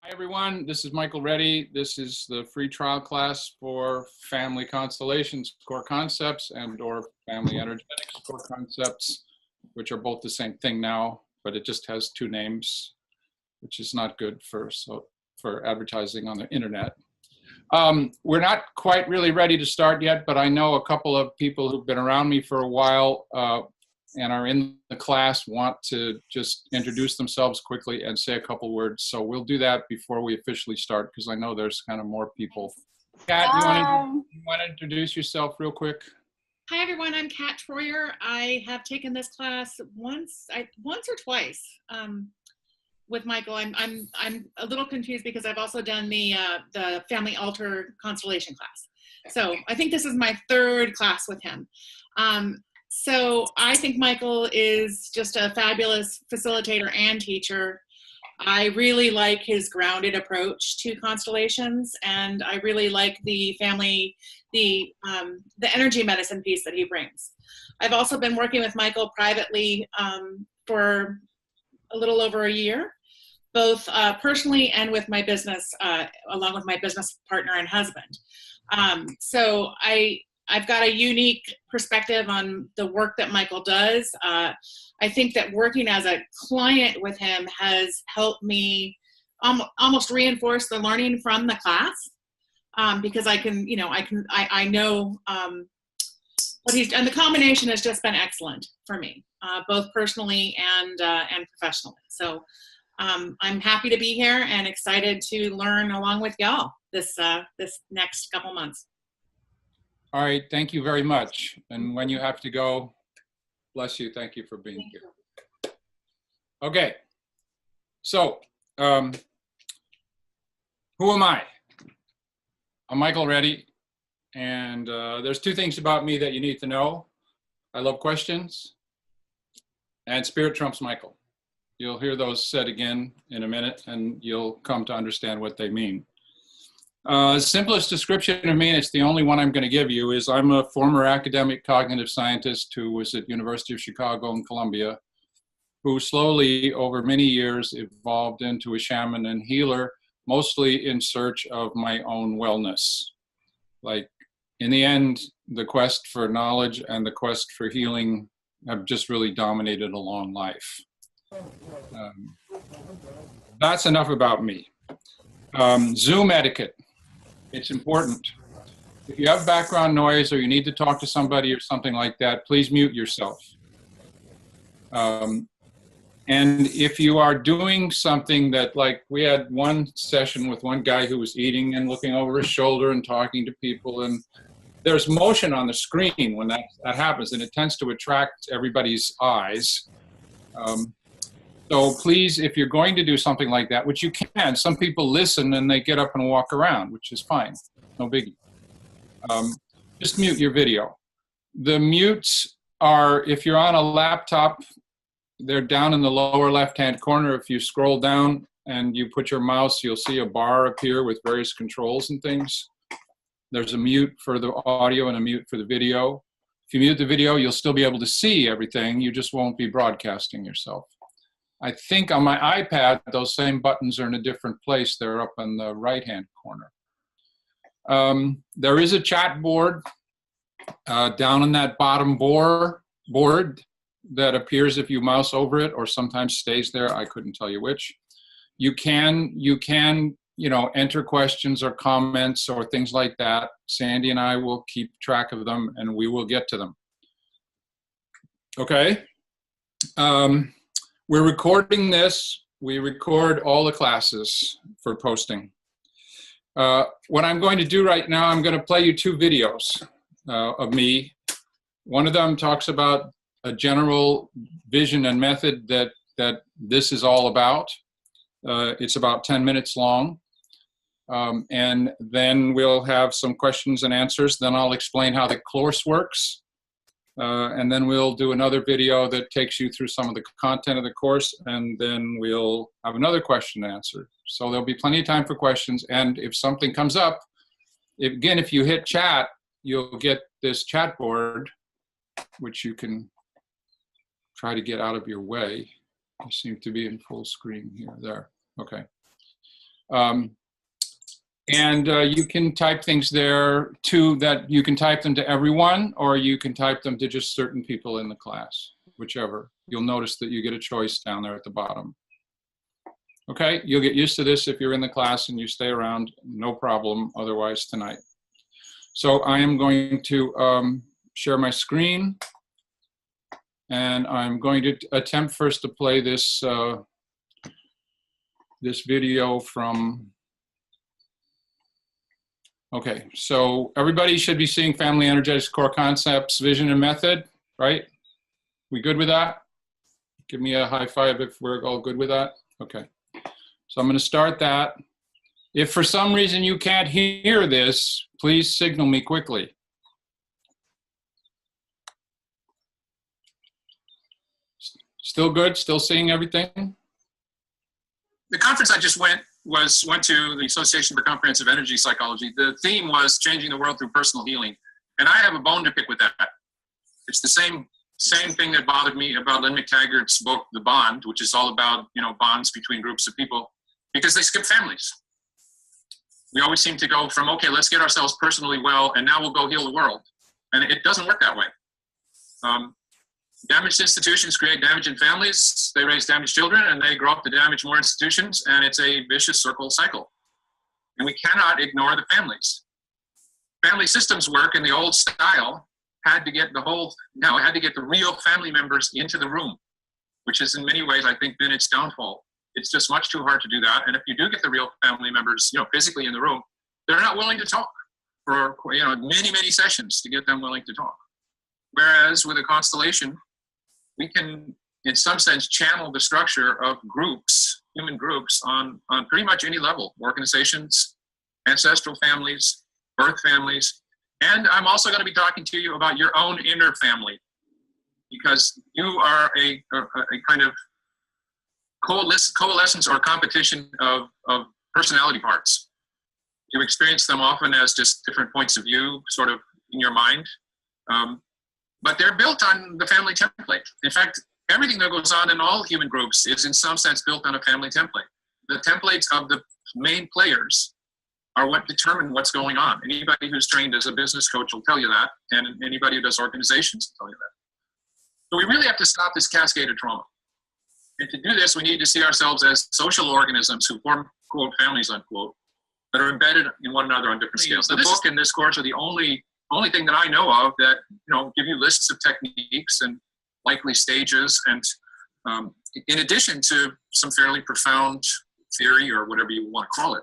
Hi everyone, this is Michael Reddy. This is the free trial class for Family Constellations Core Concepts and or Family Energetics Core Concepts, which are both the same thing now, but it just has two names, which is not good for advertising on the internet. We're not quite really ready to start yet, but I know a couple of people who've been around me for a while and are in the class want to just introduce themselves quickly and say a couple words. So we'll do that before we officially start, because I know there's kind of more people. Kat, you want to introduce yourself real quick? Hi everyone, I'm Kat Troyer. I have taken this class once or twice with Michael. I'm a little confused because I've also done the Family Altar Constellation class. So I think this is my third class with him. So I think Michael is just a fabulous facilitator and teacher. I really like his grounded approach to constellations, and I really like the energy medicine piece that he brings. I've also been working with Michael privately for a little over a year, both personally and with my business, along with my business partner and husband. So I've got a unique perspective on the work that Michael does. I think that working as a client with him has helped me almost reinforce the learning from the class, because I know what he's done. The combination has just been excellent for me, both personally and professionally. So I'm happy to be here and excited to learn along with y'all this next couple months. All right, thank you very much. And when you have to go, bless you, thank you for being here. Okay, so who am I? I'm Michael Reddy, and there's two things about me that you need to know. I love questions, and spirit trumps Michael. You'll hear those said again in a minute, and you'll come to understand what they mean. Simplest description of me, and it's the only one I'm going to give you, is I'm a former academic cognitive scientist who was at University of Chicago and Columbia, who slowly over many years evolved into a shaman and healer, mostly in search of my own wellness. Like, in the end, the quest for knowledge and the quest for healing have just really dominated a long life. That's enough about me. Zoom etiquette. It's important. If you have background noise or you need to talk to somebody or something like that, please mute yourself. And if you are doing something that, like, we had one session with one guy who was eating and looking over his shoulder and talking to people, and there's motion on the screen when that happens, and it tends to attract everybody's eyes. So please, if you're going to do something like that, which you can, some people listen and they get up and walk around, which is fine, no biggie. Just mute your video. The mutes are, if you're on a laptop, they're down in the lower left-hand corner. If you scroll down and you put your mouse, you'll see a bar appear with various controls and things. There's a mute for the audio and a mute for the video. If you mute the video, you'll still be able to see everything. You just won't be broadcasting yourself. I think on my iPad, those same buttons are in a different place. They're up in the right-hand corner. There is a chat board down in that bottom board that appears if you mouse over it, or sometimes stays there. I couldn't tell you which. You can enter questions or comments or things like that. Sandy and I will keep track of them, and we will get to them. Okay. We're recording this. We record all the classes for posting. What I'm going to do right now, I'm going to play you two videos of me. One of them talks about a general vision and method that this is all about. It's about 10 minutes long. And then we'll have some questions and answers. Then I'll explain how the course works. And then we'll do another video that takes you through some of the content of the course, and then we'll have another question and answer. So there'll be plenty of time for questions, and if something comes up, if you hit chat, you'll get this chat board, which you can try to get out of your way. You seem to be in full screen here, there, okay. And you can type things there too, that you can type them to everyone, or you can type them to just certain people in the class, whichever. You'll notice that you get a choice down there at the bottom. Okay, you'll get used to this if you're in the class and you stay around, no problem otherwise tonight. So I am going to share my screen, and I'm going to attempt first to play this, this video from, okay, so everybody should be seeing Family Energetics Core Concepts, Vision and Method, right? We good with that? Give me a high five if we're all good with that. Okay, so I'm going to start that. If for some reason you can't hear this, please signal me quickly. Still good? Still seeing everything? The conference I just went to, the Association for Comprehensive Energy Psychology. The theme was changing the world through personal healing. And I have a bone to pick with that. It's the same thing that bothered me about Lynn McTaggart's book, The Bond, which is all about, you know, bonds between groups of people, because they skip families. We always seem to go from, okay, let's get ourselves personally well, and now we'll go heal the world. And it doesn't work that way. Damaged institutions create damage in families, they raise damaged children, and they grow up to damage more institutions, and it's a vicious circle cycle. And we cannot ignore the families. Family systems work in the old style had to get the real family members into the room, which has in many ways, I think, been its downfall. It's just much too hard to do that. And if you do get the real family members, you know, physically in the room, they're not willing to talk for, you know, many, many sessions to get them willing to talk. Whereas with a constellation, we can, in some sense, channel the structure of groups, human groups, on pretty much any level, organizations, ancestral families, birth families. And I'm also going to be talking to you about your own inner family, because you are a kind of coalescence or competition of personality parts. You experience them often as just different points of view, sort of in your mind. But they're built on the family template. In fact, everything that goes on in all human groups is in some sense built on a family template. The templates of the main players are what determine what's going on. Anybody who's trained as a business coach will tell you that, and anybody who does organizations will tell you that. So we really have to stop this cascade of trauma. And to do this, we need to see ourselves as social organisms who form, quote, families, unquote, that are embedded in one another on different scales. The book and this course are the only thing that I know of that, you know, give you lists of techniques and likely stages, and in addition to some fairly profound theory or whatever you want to call it.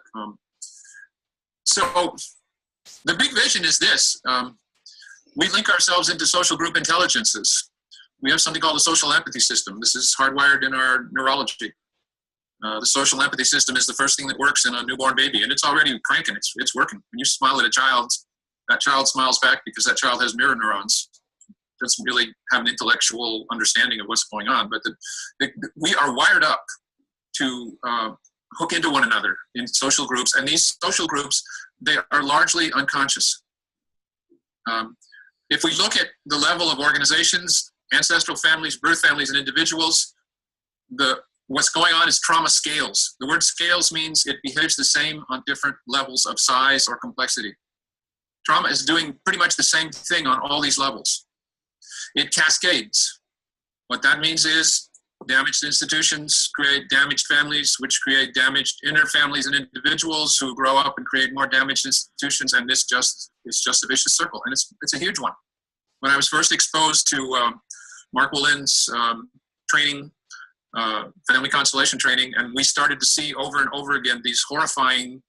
So the big vision is this. We link ourselves into social group intelligences. We have something called the social empathy system. This is hardwired in our neurology. The social empathy system is the first thing that works in a newborn baby, and it's already cranking. It's working. When you smile at a child, that child smiles back because that child has mirror neurons. Doesn't really have an intellectual understanding of what's going on, but we are wired up to hook into one another in social groups, and these social groups, they are largely unconscious. If we look at the level of organizations, ancestral families, birth families, and individuals, what's going on is trauma scales. The word scales means it behaves the same on different levels of size or complexity. Trauma is doing pretty much the same thing on all these levels. It cascades. What that means is damaged institutions create damaged families, which create damaged inner families and individuals who grow up and create more damaged institutions, and it's just a vicious circle, and it's a huge one. When I was first exposed to Mark Willin's training, family constellation training, and we started to see over and over again these horrifying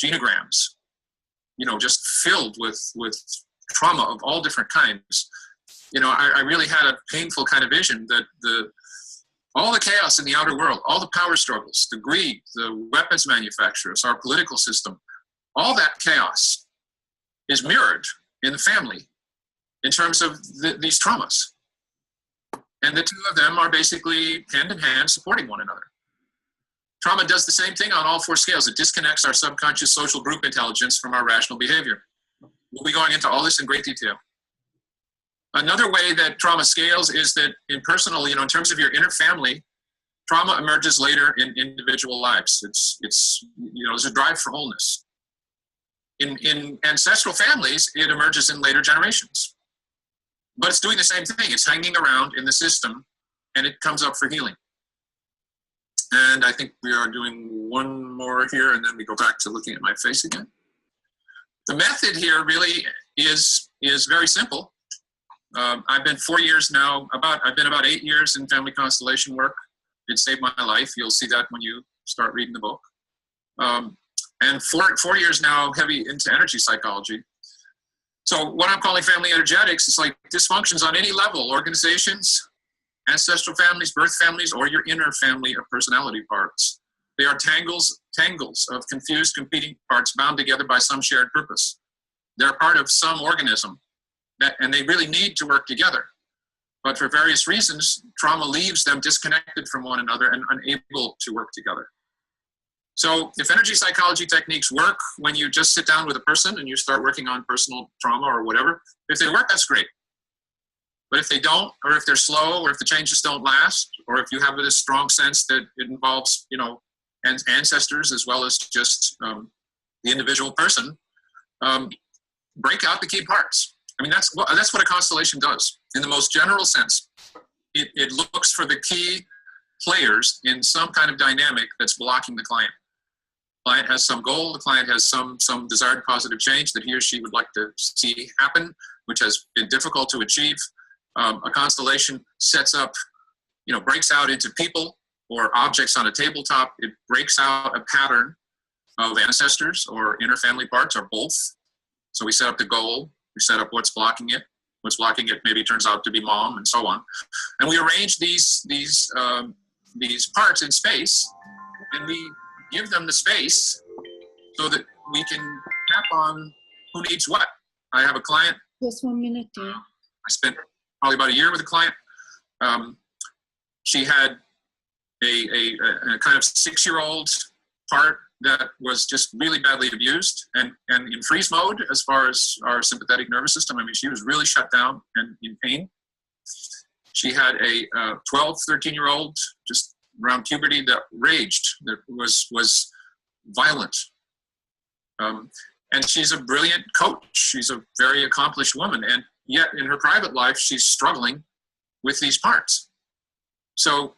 genograms, you know, just filled with trauma of all different kinds. You know, I really had a painful kind of vision that all the chaos in the outer world, all the power struggles, the greed, the weapons manufacturers, our political system, all that chaos is mirrored in the family in terms of these traumas. And the two of them are basically hand in hand supporting one another. Trauma does the same thing on all four scales. It disconnects our subconscious social group intelligence from our rational behavior. We'll be going into all this in great detail. Another way that trauma scales is that in personal, you know, in terms of your inner family, trauma emerges later in individual lives. It's there's a drive for wholeness. In ancestral families, it emerges in later generations. But it's doing the same thing. It's hanging around in the system, and it comes up for healing. And I think we are doing one more here, and then we go back to looking at my face again. The method here really is very simple. I've been 4 years now, I've been about 8 years in family constellation work. It saved my life. You'll see that when you start reading the book. And 4 years now, heavy into energy psychology. So what I'm calling family energetics is like dysfunctions on any level, organizations, ancestral families, birth families, or your inner family of personality parts. They are tangles of confused, competing parts bound together by some shared purpose. They're part of some organism, and they really need to work together. But for various reasons, trauma leaves them disconnected from one another and unable to work together. So if energy psychology techniques work when you just sit down with a person and you start working on personal trauma or whatever, if they work, that's great. But if they don't, or if they're slow, or if the changes don't last, or if you have this strong sense that it involves, ancestors as well as just the individual person, break out the key parts. I mean, that's what a constellation does in the most general sense. It looks for the key players in some kind of dynamic that's blocking the client. The client has some goal, the client has some desired positive change that he or she would like to see happen, which has been difficult to achieve. A constellation sets up, breaks out into people or objects on a tabletop. It breaks out a pattern of ancestors or inner family parts or both. So we set up the goal, we set up what's blocking it. What's blocking it maybe turns out to be mom, and so on. And we arrange these parts in space, and we give them the space so that we can tap on who needs what. I have a client. Just 1 minute, dear. I spent probably about a year with a client. She had a kind of 6-year-old part that was just really badly abused and in freeze mode as far as our sympathetic nervous system. I mean, she was really shut down and in pain. She had a 12, 13-year-old just around puberty that raged, that was violent. And she's a brilliant coach. She's a very accomplished woman. And yet in her private life, she's struggling with these parts. So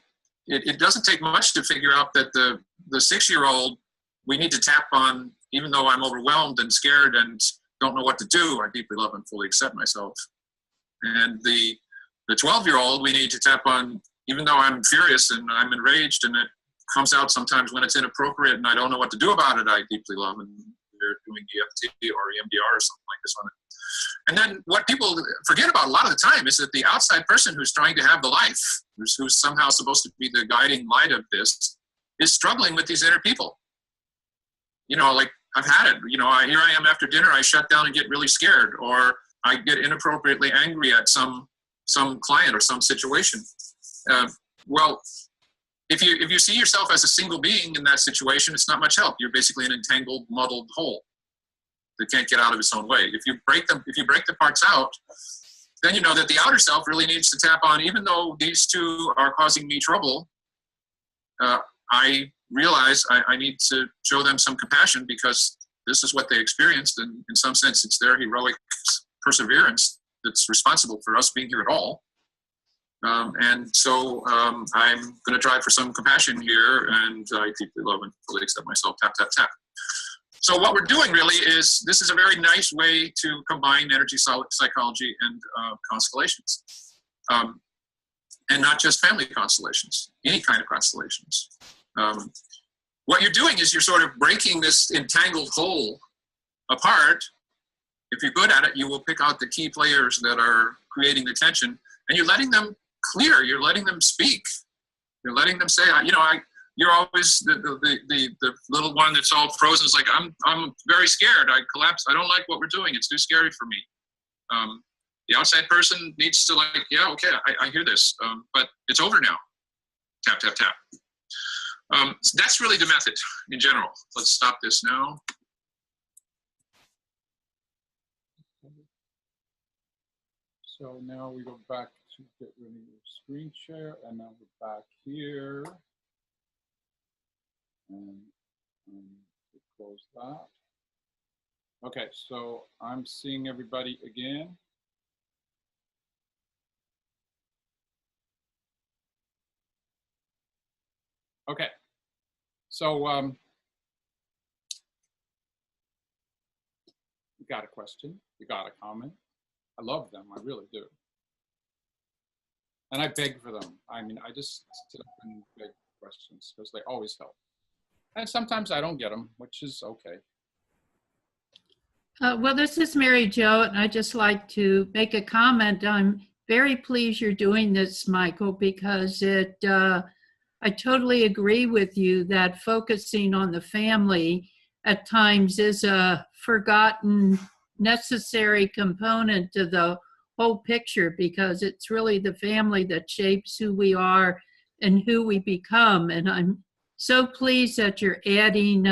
it doesn't take much to figure out that the 6-year-old, we need to tap on, even though I'm overwhelmed and scared and don't know what to do, I deeply love and fully accept myself. And the 12-year-old, we need to tap on, even though I'm furious and I'm enraged and it comes out sometimes when it's inappropriate and I don't know what to do about it, I deeply love, and they're doing EFT or EMDR or something like this on it. And then what people forget about a lot of the time is that the outside person who's trying to have the life, who's somehow supposed to be the guiding light of this, is struggling with these inner people. Like I've had it, here I am after dinner, I shut down and get really scared, or I get inappropriately angry at some client or some situation. Well, if you see yourself as a single being in that situation, it's not much help. You're basically an entangled, muddled whole that can't get out of its own way. If you break the parts out, then you know that the outer self really needs to tap on, even though these two are causing me trouble, I realize I need to show them some compassion because this is what they experienced, and in some sense it's their heroic perseverance that's responsible for us being here at all. And so I'm going to try for some compassion here, and I deeply love and fully accept myself, tap, tap, tap. So what we're doing really is, this is a very nice way to combine energy psychology and constellations. And not just family constellations, any kind of constellations. What you're doing is you're sort of breaking this entangled whole apart. If you're good at it, you will pick out the key players that are creating the tension, and you're letting them clear. You're letting them speak. You're letting them say, you're always the little one that's all frozen. It's like, I'm very scared. I collapse. I don't like what we're doing. It's too scary for me. The outside person needs to yeah, okay, I hear this, but it's over now. Tap, tap, tap. That's really the method in general. Let's stop this now. So now we go back to get rid of your screen share, and now we're back here. And close that. Okay, so I'm seeing everybody again. Okay, so you got a question, you got a comment. I love them, I really do. And I beg for them. I mean, I just sit up and beg questions because they always help. And sometimes I don't get them, which is okay. Well, this is Mary Jo, and I'd just like to make a comment. I'm very pleased you're doing this, Michael, because I totally agree with you that focusing on the family at times is a forgotten necessary component to the whole picture, because it's really the family that shapes who we are and who we become. And I'm so pleased that you're adding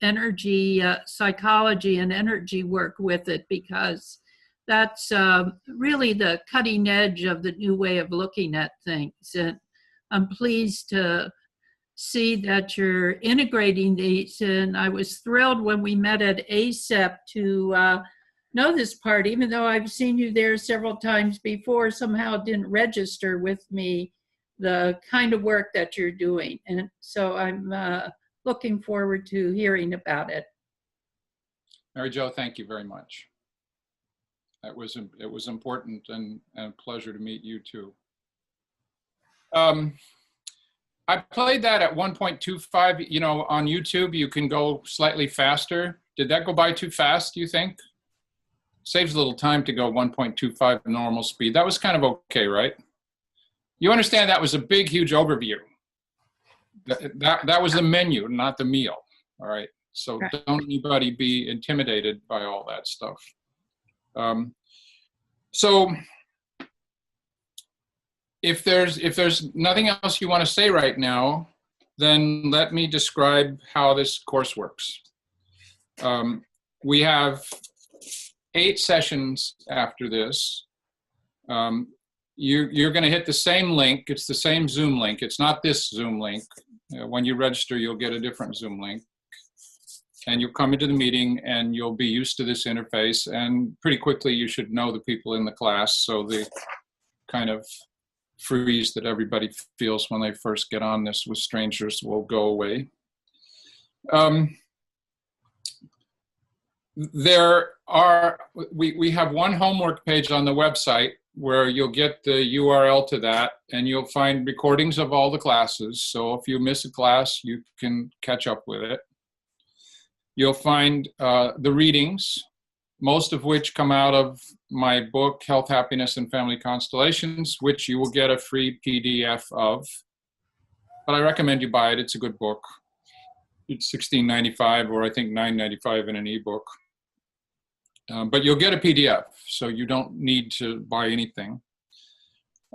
energy psychology and energy work with it, because that's really the cutting edge of the new way of looking at things. And I'm pleased to see that you're integrating these. And I was thrilled when we met at ASEP to know this part, even though I've seen you there several times before, somehow it didn't register with me the kind of work that you're doing. And so I'm looking forward to hearing about it. Mary Jo, thank you very much. It was important and a pleasure to meet you too. I played that at 1.25. You know, on YouTube, you can go slightly faster. Did that go by too fast, do you think? Saves a little time to go 1.25 normal speed. That was kind of okay, right? You understand that was a big, huge overview. That was the menu, not the meal, all right? So don't anybody be intimidated by all that stuff. So if there's nothing else you want to say right now, then let me describe how this course works. We have 8 sessions after this. You're going to hit the same link. It's the same Zoom link. It's not this Zoom link. When you register, you'll get a different Zoom link. And you'll come into the meeting and you'll be used to this interface. And pretty quickly, you should know the people in the class. So the kind of freeze that everybody feels when they first get on this with strangers will go away. We have one homework page on the website where you'll get the URL to that, and you'll find recordings of all the classes. So if you miss a class, you can catch up with it. You'll find the readings, most of which come out of my book, Health, Happiness, and Family Constellations, which you will get a free PDF of. But I recommend you buy it. It's a good book. It's $16.95, or I think $9.95 in an ebook. But you'll get a PDF, so you don't need to buy anything.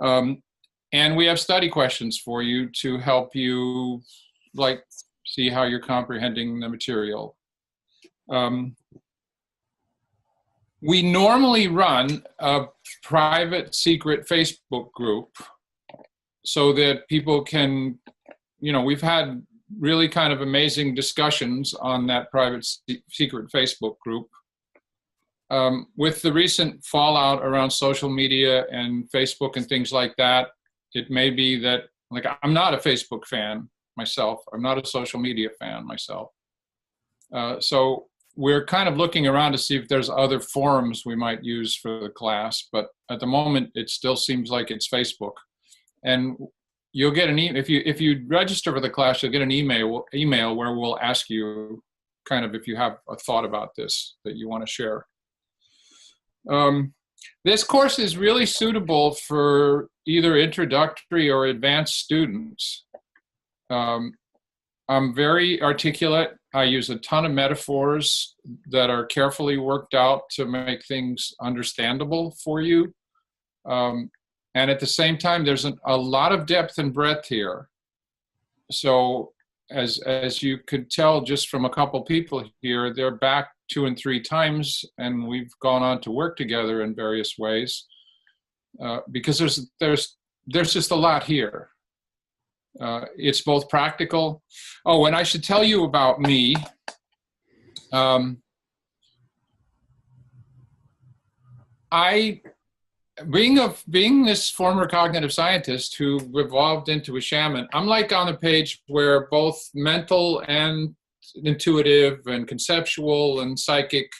And we have study questions for you to help you, like, see how you're comprehending the material. We normally run a private, secret Facebook group so that people can, you know, we've had really kind of amazing discussions on that private, secret Facebook group. With the recent fallout around social media and Facebook and things like that, it may be that, like, I'm not a Facebook fan myself. I'm not a social media fan myself. So we're kind of looking around to see if there's other forums we might use for the class, but at the moment, it still seems like it's Facebook. And you'll get an email, if you register for the class, you'll get an email where we'll ask you kind of if you have a thought about this that you want to share. This course is really suitable for either introductory or advanced students. I'm very articulate. I use a ton of metaphors that are carefully worked out to make things understandable for you. And at the same time, there's a lot of depth and breadth here. So as you could tell just from a couple people here, they're back 2 and 3 times, and we've gone on to work together in various ways because there's just a lot here. It's both practical. Oh, and I should tell you about me. Being this former cognitive scientist who evolved into a shaman, I'm like on a page where both mental and intuitive and conceptual and psychic,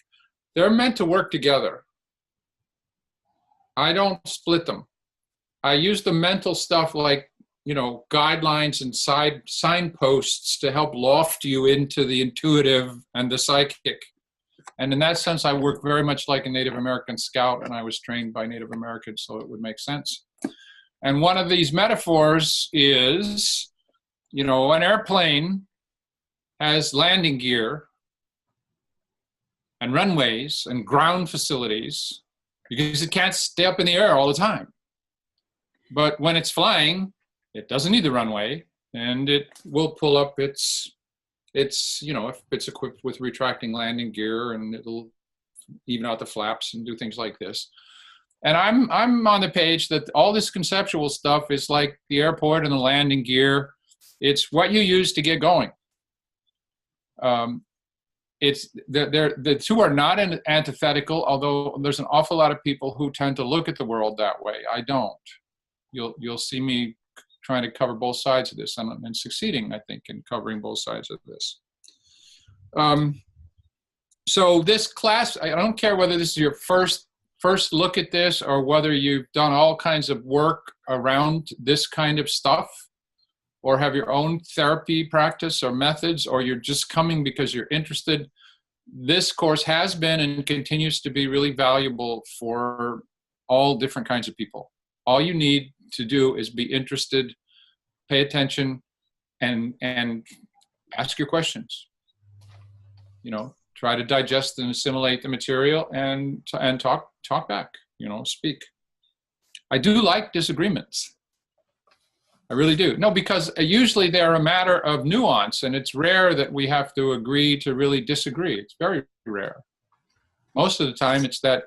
they're meant to work together. I don't split them. I use the mental stuff like, guidelines and signposts to help loft you into the intuitive and the psychic. And in that sense, I work very much like a Native American scout, and I was trained by Native Americans, so it would make sense. And one of these metaphors is, an airplane has landing gear and runways and ground facilities because it can't stay up in the air all the time. But when it's flying, it doesn't need the runway, and it will pull up if it's equipped with retracting landing gear, and it'll even out the flaps and do things like this. And I'm on the page that all this conceptual stuff is like the airport and the landing gear. It's what you use to get going. The two are not antithetical, although there's an awful lot of people who tend to look at the world that way. I don't. You'll see me trying to cover both sides of this, and succeeding, I think, in covering both sides of this. So this class, I don't care whether this is your first look at this or whether you've done all kinds of work around this kind of stuff, or have your own therapy practice or methods, or you're just coming because you're interested. This course has been and continues to be really valuable for all different kinds of people. All you need to do is be interested, pay attention, and ask your questions. Try to digest and assimilate the material and talk back. Speak. I do like disagreements. I really do. No, because usually they're a matter of nuance, and it's rare that we have to agree to really disagree. It's very rare. Most of the time, it's that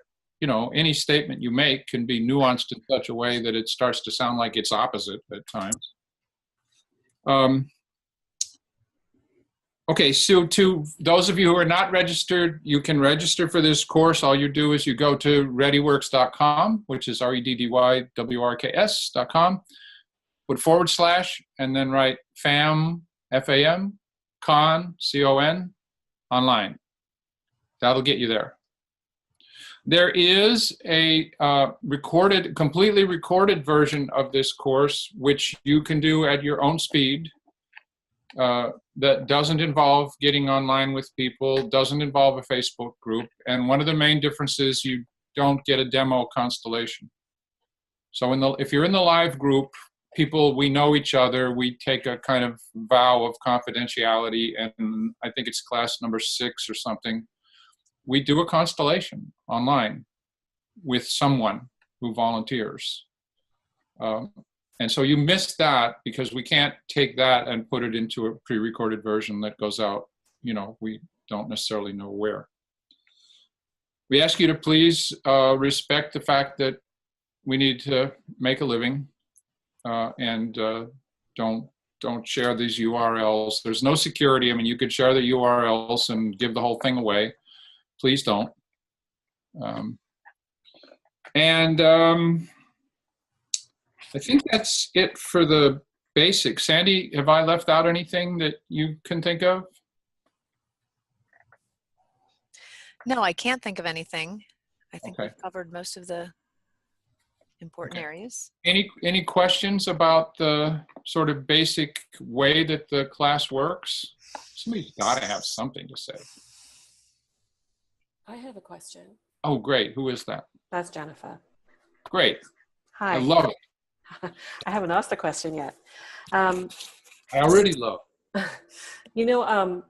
any statement you make can be nuanced in such a way that it starts to sound like it's opposite at times. Okay, so to those of you who are not registered, you can register for this course. All you do is you go to readyworks.com, which is readyworks.com, put / and then write FAM, F-A-M, con, C-O-N, online. That'll get you there. There is a completely recorded version of this course, which you can do at your own speed, that doesn't involve getting online with people, doesn't involve a Facebook group. And one of the main differences, you don't get a demo constellation. So if you're in the live group, we know each other, we take a kind of vow of confidentiality, and I think it's class number 6 or something. We do a constellation online with someone who volunteers. And so you miss that because we can't take that and put it into a pre-recorded version that goes out, we don't necessarily know where. We ask you to please respect the fact that we need to make a living, and don't share these URLs. There's no security. I mean, you could share the URLs and give the whole thing away. Please don't. I think that's it for the basics. Sandy, have I left out anything that you can think of? No, I can't think of anything. I think Okay. we've covered most of the important areas. Any questions about the sort of basic way that the class works? Somebody's got to have something to say. I have a question. Oh, great. Who is that? That's Jennifer. Great. Hi. I love it. I haven't asked the question yet. I already love it.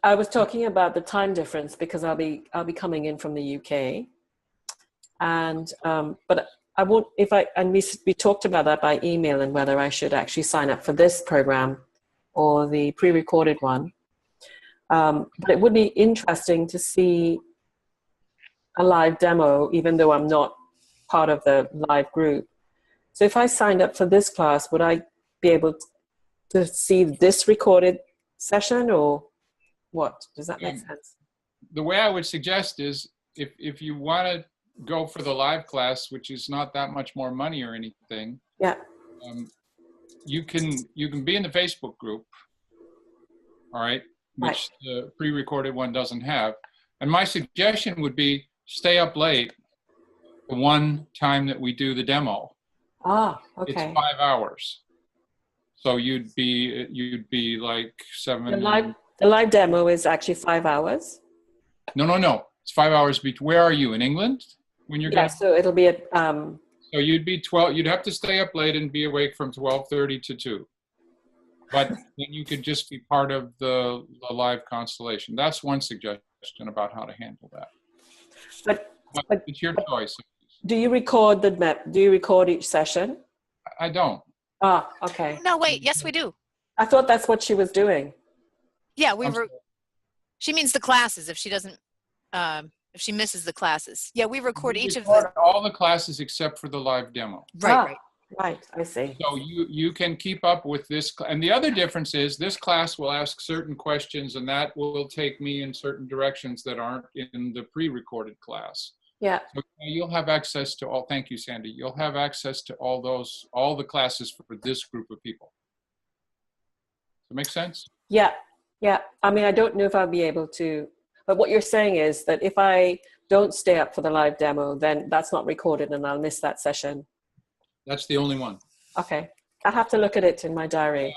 I was talking about the time difference because I'll be coming in from the UK, and but I won't we talked about that by email and whether I should actually sign up for this program or the pre-recorded one. But it would be interesting to see a live demo, even though I'm not part of the live group. So if I signed up for this class, would I be able to see this recorded session, or what? Does that make sense? The way I would suggest is if you want to go for the live class, which is not that much more money or anything, Yeah. You can be in the Facebook group, all right, which the pre-recorded one doesn't have. And my suggestion would be stay up late the one time that we do the demo. Ah, okay. It's 5 hours. So you'd be like 7. The live demo is actually 5 hours. No. It's 5 hours. Where are you, in England when you're Yeah, so it'll be at so you'd be 12. You'd have to stay up late and be awake from 12:30 to 2. But then you could just be part of the live constellation. That's one suggestion about how to handle that. But it's your choice. Do you record do you record each session? I don't. Ah, okay. No, wait. Yes, we do. I thought that's what she was doing. Yeah, she means the classes if she doesn't, if she misses the classes. Yeah, we record each of them. All the classes except for the live demo. Right. Right, I see. So you can keep up with this. And the other difference is this class will ask certain questions, and that will take me in certain directions that aren't in the pre-recorded class. Yeah. So you'll have access to all, thank you, Sandy. You'll have access to all the classes for this group of people. Does that make sense? Yeah. Yeah. I mean, I don't know if I'll be able to, but what you're saying is that if I don't stay up for the live demo, then that's not recorded and I'll miss that session. That's the only one. Okay. I'll have to look at it in my diary.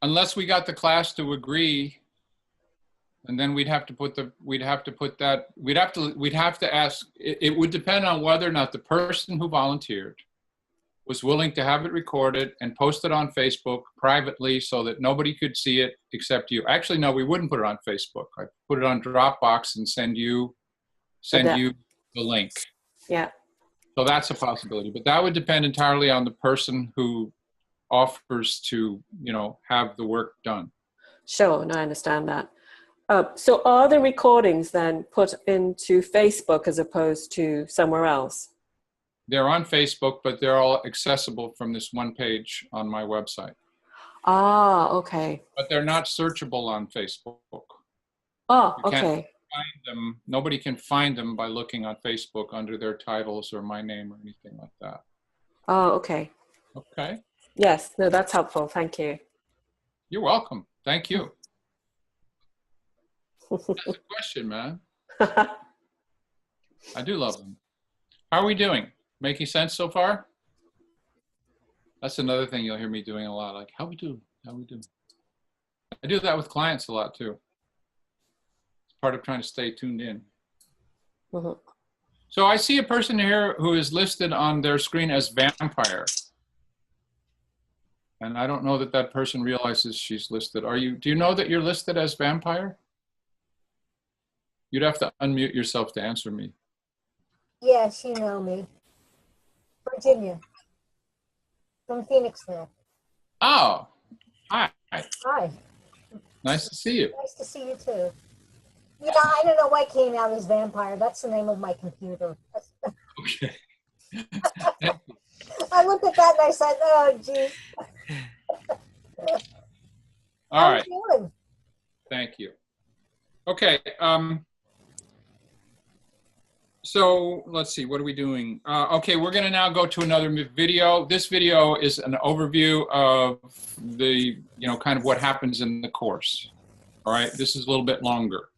Unless we got the class to agree, and then we'd have to ask, it would depend on whether or not the person who volunteered was willing to have it recorded and post it on Facebook privately so that nobody could see it except you. Actually, no, we wouldn't put it on Facebook. I'd put it on Dropbox and send you the link. Yeah. So that's a possibility, but that would depend entirely on the person who offers to, have the work done. Sure, no, I understand that. So are the recordings then put into Facebook as opposed to somewhere else? They're on Facebook, but they're all accessible from this one page on my website. Ah, okay. But they're not searchable on Facebook. Oh, You can't okay. find them. Nobody can find them by looking on Facebook under their titles or my name or anything like that. Oh, okay. Okay. Yes, no, that's helpful. Thank you. You're welcome. Thank you. That's a question, man. I do love them. How are we doing? Making sense so far? That's another thing you'll hear me doing a lot. Like, how we do? I do that with clients a lot too. It's part of trying to stay tuned in. Mm-hmm. So I see a person here who is listed on their screen as vampire. And I don't know that that person realizes she's listed. Do you know that you're listed as vampire? You'd have to unmute yourself to answer me. Yes, you know me. Virginia. From Phoenixville. Oh, hi. Hi. Nice to see you. Nice to see you too. Yeah, I don't know why it came out as vampire. That's the name of my computer. Okay. I looked at that and I said, oh, gee. All right. How you doing? Thank you. Okay. So let's see, what are we doing? Okay, we're gonna now go to another video. This video is an overview of the, kind of what happens in the course. All right, this is a little bit longer.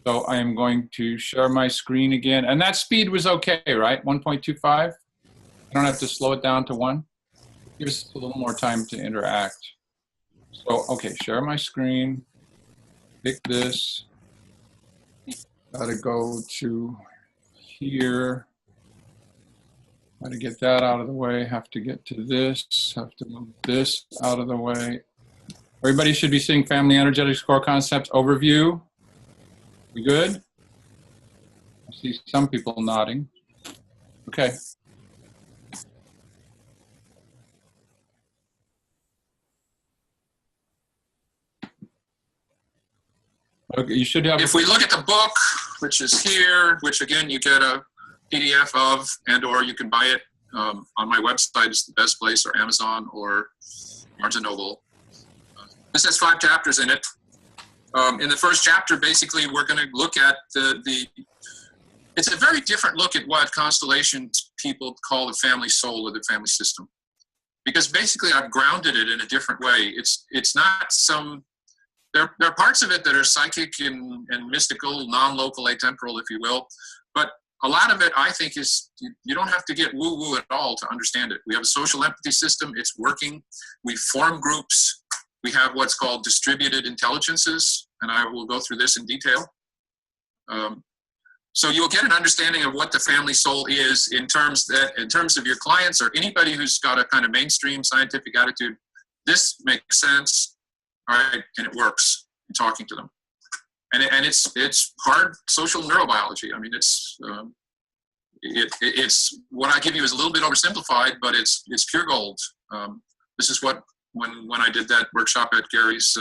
So I am going to share my screen again. And that speed was okay, right? 1.25? I don't have to slow it down to 1? Give us a little more time to interact. So, okay, share my screen. Pick this. Gotta go to here. Gotta get that out of the way. Have to get to this. Have to move this out of the way. Everybody should be seeing Family Energetics Core Concepts overview. We good? I see some people nodding. Okay. Okay, you should have. If we look at the book, which is here, which again you get a PDF of, and or you can buy it on my website is the best place, or Amazon, or Barnes & Noble. This has 5 chapters in it. In the first chapter, basically, we're going to look at it's a very different look at what Constellations people call the family soul or the family system. Because basically I've grounded it in a different way. It's not there are parts of it that are psychic and mystical, non-local, atemporal, if you will. But a lot of it, I think, is you don't have to get woo-woo at all to understand it. We have a social empathy system. It's working. We form groups. We have what's called distributed intelligences, and I will go through this in detail. So you'll get an understanding of what the family soul is in terms of your clients or anybody who's got a kind of mainstream scientific attitude. This makes sense, all right, and it works in talking to them. And it's hard social neurobiology. I mean, it's what I give you is a little bit oversimplified, but it's pure gold. This is what when I did that workshop at Gary's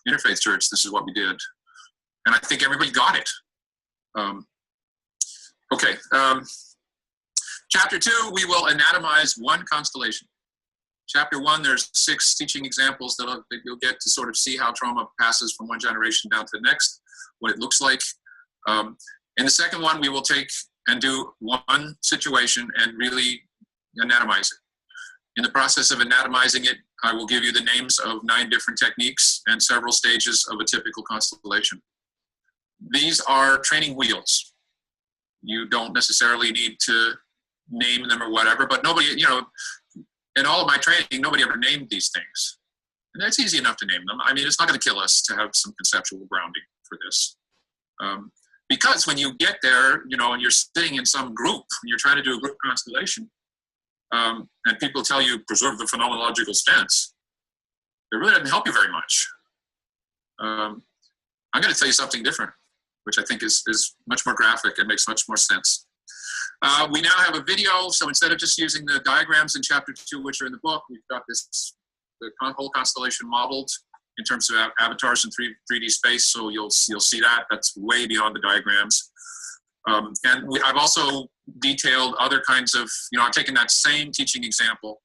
Interfaith Church, this is what we did, and I think everybody got it. Okay. Chapter 2, we will anatomize one constellation. Chapter 1, there's 6 teaching examples that you'll get to sort of see how trauma passes from one generation down to the next, what it looks like. In the second one, we will take and do one situation and really anatomize it. In the process of anatomizing it, I will give you the names of 9 different techniques and several stages of a typical constellation. These are training wheels. You don't necessarily need to name them or whatever, but nobody, in all of my training, nobody ever named these things. And it's easy enough to name them. I mean, it's not going to kill us to have some conceptual grounding for this. Because when you get there, and you're sitting in some group, and you're trying to do a group constellation, and people tell you, preserve the phenomenological stance, it really doesn't help you very much. I'm going to tell you something different, which I think is much more graphic and makes much more sense. We now have a video, so instead of just using the diagrams in chapter 2, which are in the book, we've got the whole constellation modeled in terms of avatars in 3D space, so you'll see that. That's way beyond the diagrams. I've also detailed other kinds of, I've taken that same teaching example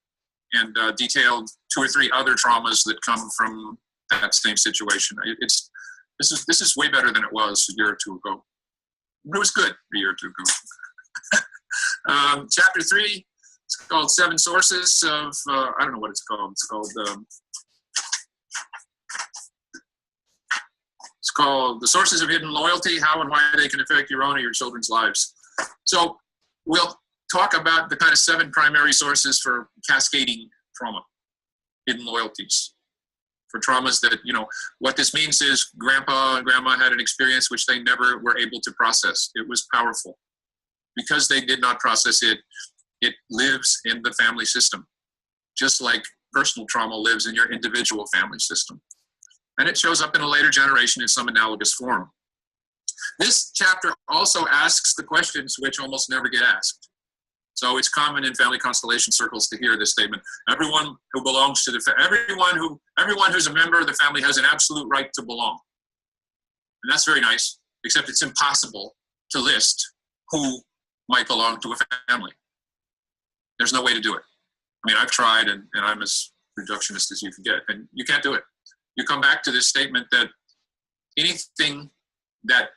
and detailed 2 or 3 other traumas that come from that same situation. This is way better than it was a year or 2 ago. It was good a year or 2 ago. Chapter 3, it's called 7 Sources of, I don't know what it's called. It's called The Sources of Hidden Loyalty, How and Why They Can Affect Your Own or Your Children's Lives. So we'll talk about the kind of 7 primary sources for cascading trauma, hidden loyalties. For traumas that, what this means is grandpa and grandma had an experience which they never were able to process. It was powerful. Because they did not process it, it lives in the family system, just like personal trauma lives in your individual family system. And it shows up in a later generation in some analogous form. This chapter also asks the questions which almost never get asked. So it's common in family constellation circles to hear this statement: everyone who belongs to everyone who's a member of the family has an absolute right to belong. And that's very nice, except it's impossible to list who might belong to a family. There's no way to do it. I mean, I've tried, and I'm as reductionist as you can get, and you can't do it. You come back to this statement that anything that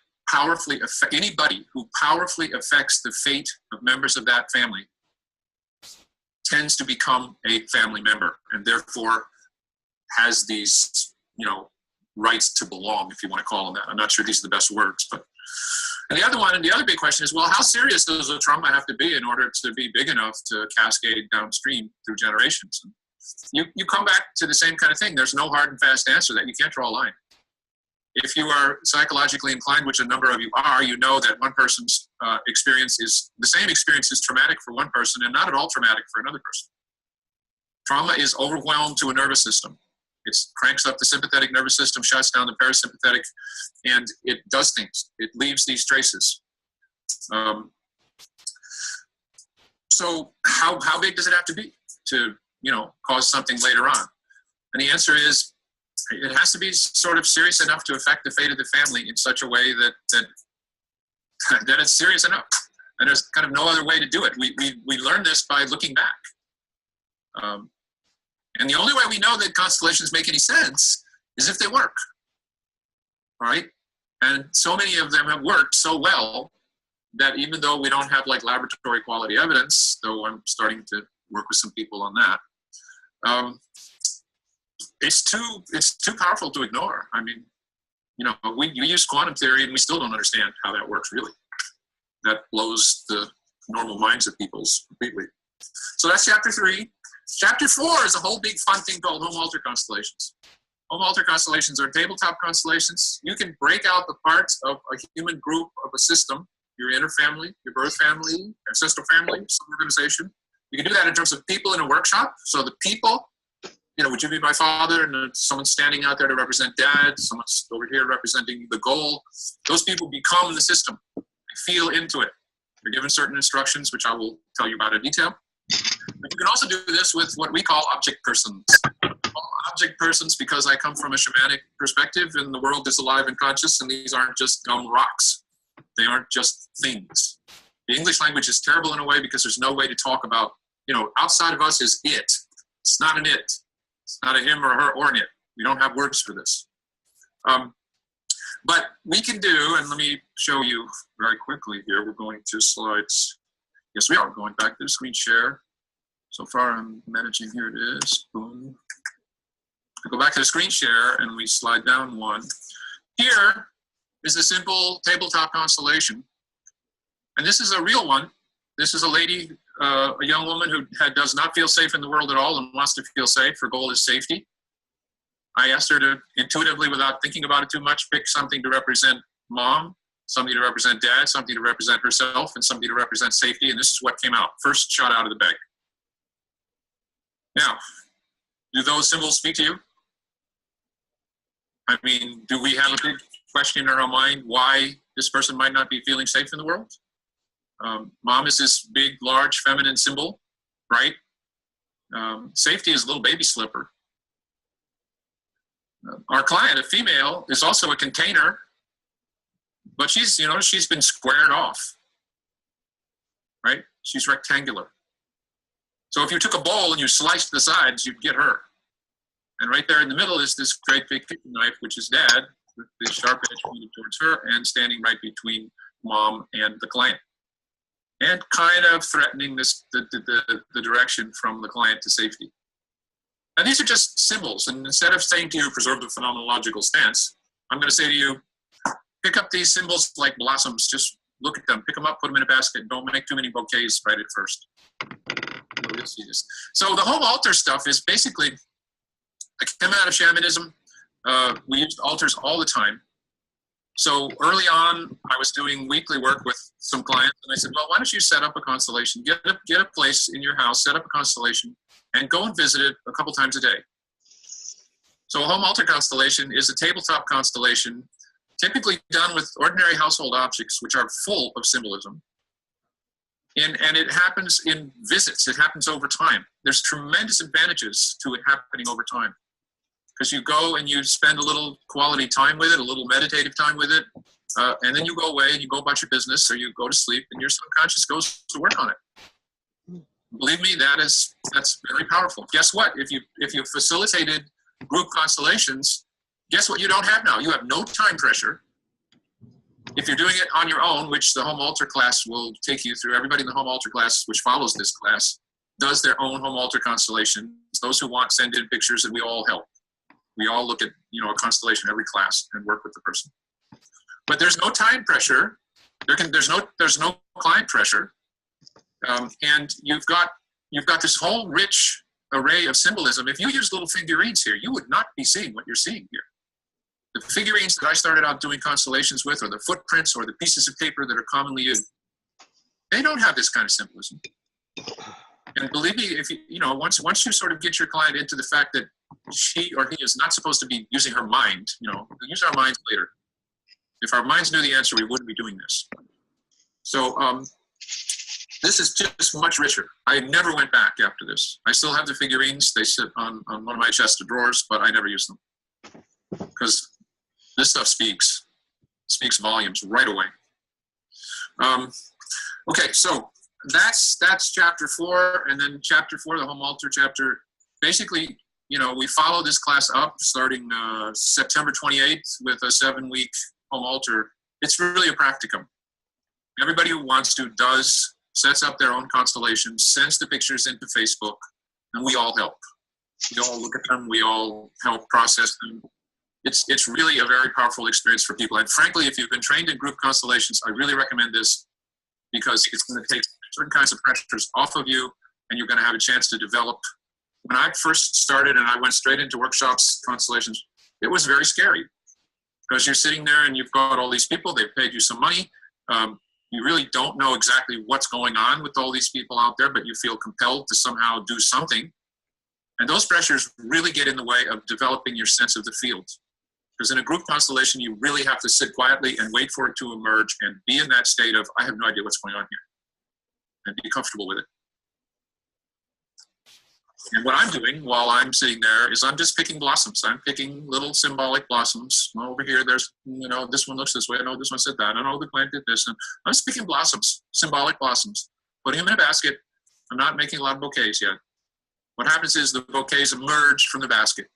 anybody who powerfully affects the fate of members of that family tends to become a family member, and therefore has these, rights to belong, if you want to call them that. I'm not sure these are the best words, but. And the other big question is, well, how serious does the trauma have to be in order to be big enough to cascade downstream through generations? You come back to the same kind of thing. There's no hard and fast answer that you can't draw a line. If you are psychologically inclined, which a number of you are, you know that one person's experience is the same experience is traumatic for one person and not at all traumatic for another person. Trauma is overwhelmed to a nervous system. It cranks up the sympathetic nervous system, shuts down the parasympathetic, and it does things. It leaves these traces. So how big does it have to be to, cause something later on? And the answer is, it has to be sort of serious enough to affect the fate of the family in such a way that it's serious enough. And there's kind of no other way to do it. We learn this by looking back. And the only way we know that constellations make any sense is if they work, right? And so many of them have worked so well that even though we don't have like laboratory quality evidence, though I'm starting to work with some people on that, it's too powerful to ignore. I mean, you know, we use quantum theory and we still don't understand how that works really. That blows the normal minds of people completely. So that's chapter 3. Chapter 4 is a whole big fun thing called home altar constellations. Home altar constellations are tabletop constellations. You can break out the parts of a human group of a system, your inner family, your birth family, ancestral family, some organization. You can do that in terms of people in a workshop. So the people, you know, would you be my father? And someone's standing out there to represent dad. Someone's over here representing the goal. Those people become the system. They feel into it. They're given certain instructions, which I will tell you about in detail. But you can also do this with what we call object persons. Object persons because I come from a shamanic perspective and the world is alive and conscious, and these aren't just dumb rocks. They aren't just things. The English language is terrible in a way because there's no way to talk about, you know, outside of us is it. It's not an it. It's not a him or a her or an it. We don't have words for this. But we can do, and let me show you very quickly here. We're going to slides. Yes, we are going back to the screen share. So far I'm managing, here it is, boom. We go back to the screen share and we slide down one. Here is a simple tabletop constellation. And this is a real one. This is a lady, a young woman who does not feel safe in the world at all and wants to feel safe. Her goal is safety. I asked her to intuitively, without thinking about it too much, pick something to represent mom, something to represent dad, something to represent herself, and something to represent safety. And this is what came out. First shot out of the bag. Now, do those symbols speak to you? I mean, do we have a big question in our mind why this person might not be feeling safe in the world? Mom is this big, large, feminine symbol, right? Safety is a little baby slipper. Our client, a female, is also a container, but she's, you know, she's been squared off, right? She's rectangular. So if you took a bowl and you sliced the sides, you'd get her. And right there in the middle is this great big kitchen knife, which is dad, with the sharp edge pointed towards her and standing right between mom and the client. And kind of threatening the direction from the client to safety. Now these are just symbols, and instead of saying to you, preserve the phenomenological stance, I'm going to say to you, pick up these symbols like blossoms, just look at them, pick them up, put them in a basket, don't make too many bouquets right at first. You'll see this. So the home altar stuff is basically, I came out of shamanism. We used altars all the time. So early on, I was doing weekly work with some clients, and I said, well, why don't you set up a constellation, get a place in your house, set up a constellation, and go and visit it a couple times a day. So a home altar constellation is a tabletop constellation, typically done with ordinary household objects, which are full of symbolism. And it happens in visits. It happens over time. There's tremendous advantages to it happening over time. Because you go and you spend a little quality time with it, a little meditative time with it, and then you go away and you go about your business, or you go to sleep, and your subconscious goes to work on it. Believe me, that's very powerful. Guess what? If you facilitated group constellations, guess what you don't have now? You have no time pressure. If you're doing it on your own, which the home altar class will take you through, everybody in the home altar class, which follows this class, does their own home altar constellation. Those who want send in pictures, and we all help. We all look at, you know, a constellation every class and work with the person. But there's no time pressure. There's no client pressure, and you've got this whole rich array of symbolism. If you use little figurines here, you would not be seeing what you're seeing here. The figurines that I started out doing constellations with, or the footprints, or the pieces of paper that are commonly used, they don't have this kind of symbolism. And believe me, if you know, once you sort of get your client into the fact that she or he is not supposed to be using her mind, you know, we'll use our minds later. If our minds knew the answer, we wouldn't be doing this. So this is just much richer. I never went back after this. I still have the figurines. They sit on one of my chest of drawers, but I never use them. Because this stuff speaks volumes right away. Okay, so that's chapter 4, and then chapter 4, the home altar chapter. Basically, we follow this class up starting September 28th with a 7-week home altar. It's really a practicum. Everybody who wants to sets up their own constellations, sends the pictures into Facebook, and we all help. We all look at them. We all help process them. It's really a very powerful experience for people. And frankly, if you've been trained in group constellations, I really recommend this because it's going to take certain kinds of pressures off of you, and you're going to have a chance to develop. When I first started and I went straight into workshops, constellations, it was very scary because you're sitting there and you've got all these people, they've paid you some money. You really don't know exactly what's going on with all these people out there, but you feel compelled to somehow do something. And those pressures really get in the way of developing your sense of the field. Because in a group constellation, you really have to sit quietly and wait for it to emerge and be in that state of, I have no idea what's going on here, and be comfortable with it. And what I'm doing while I'm sitting there is I'm just picking blossoms. I'm picking little symbolic blossoms. Over here, there's, this one looks this way. I know this one said that. I know the plant did this. And I'm just picking blossoms, symbolic blossoms, putting them in a basket. I'm not making a lot of bouquets yet. What happens is the bouquets emerge from the basket.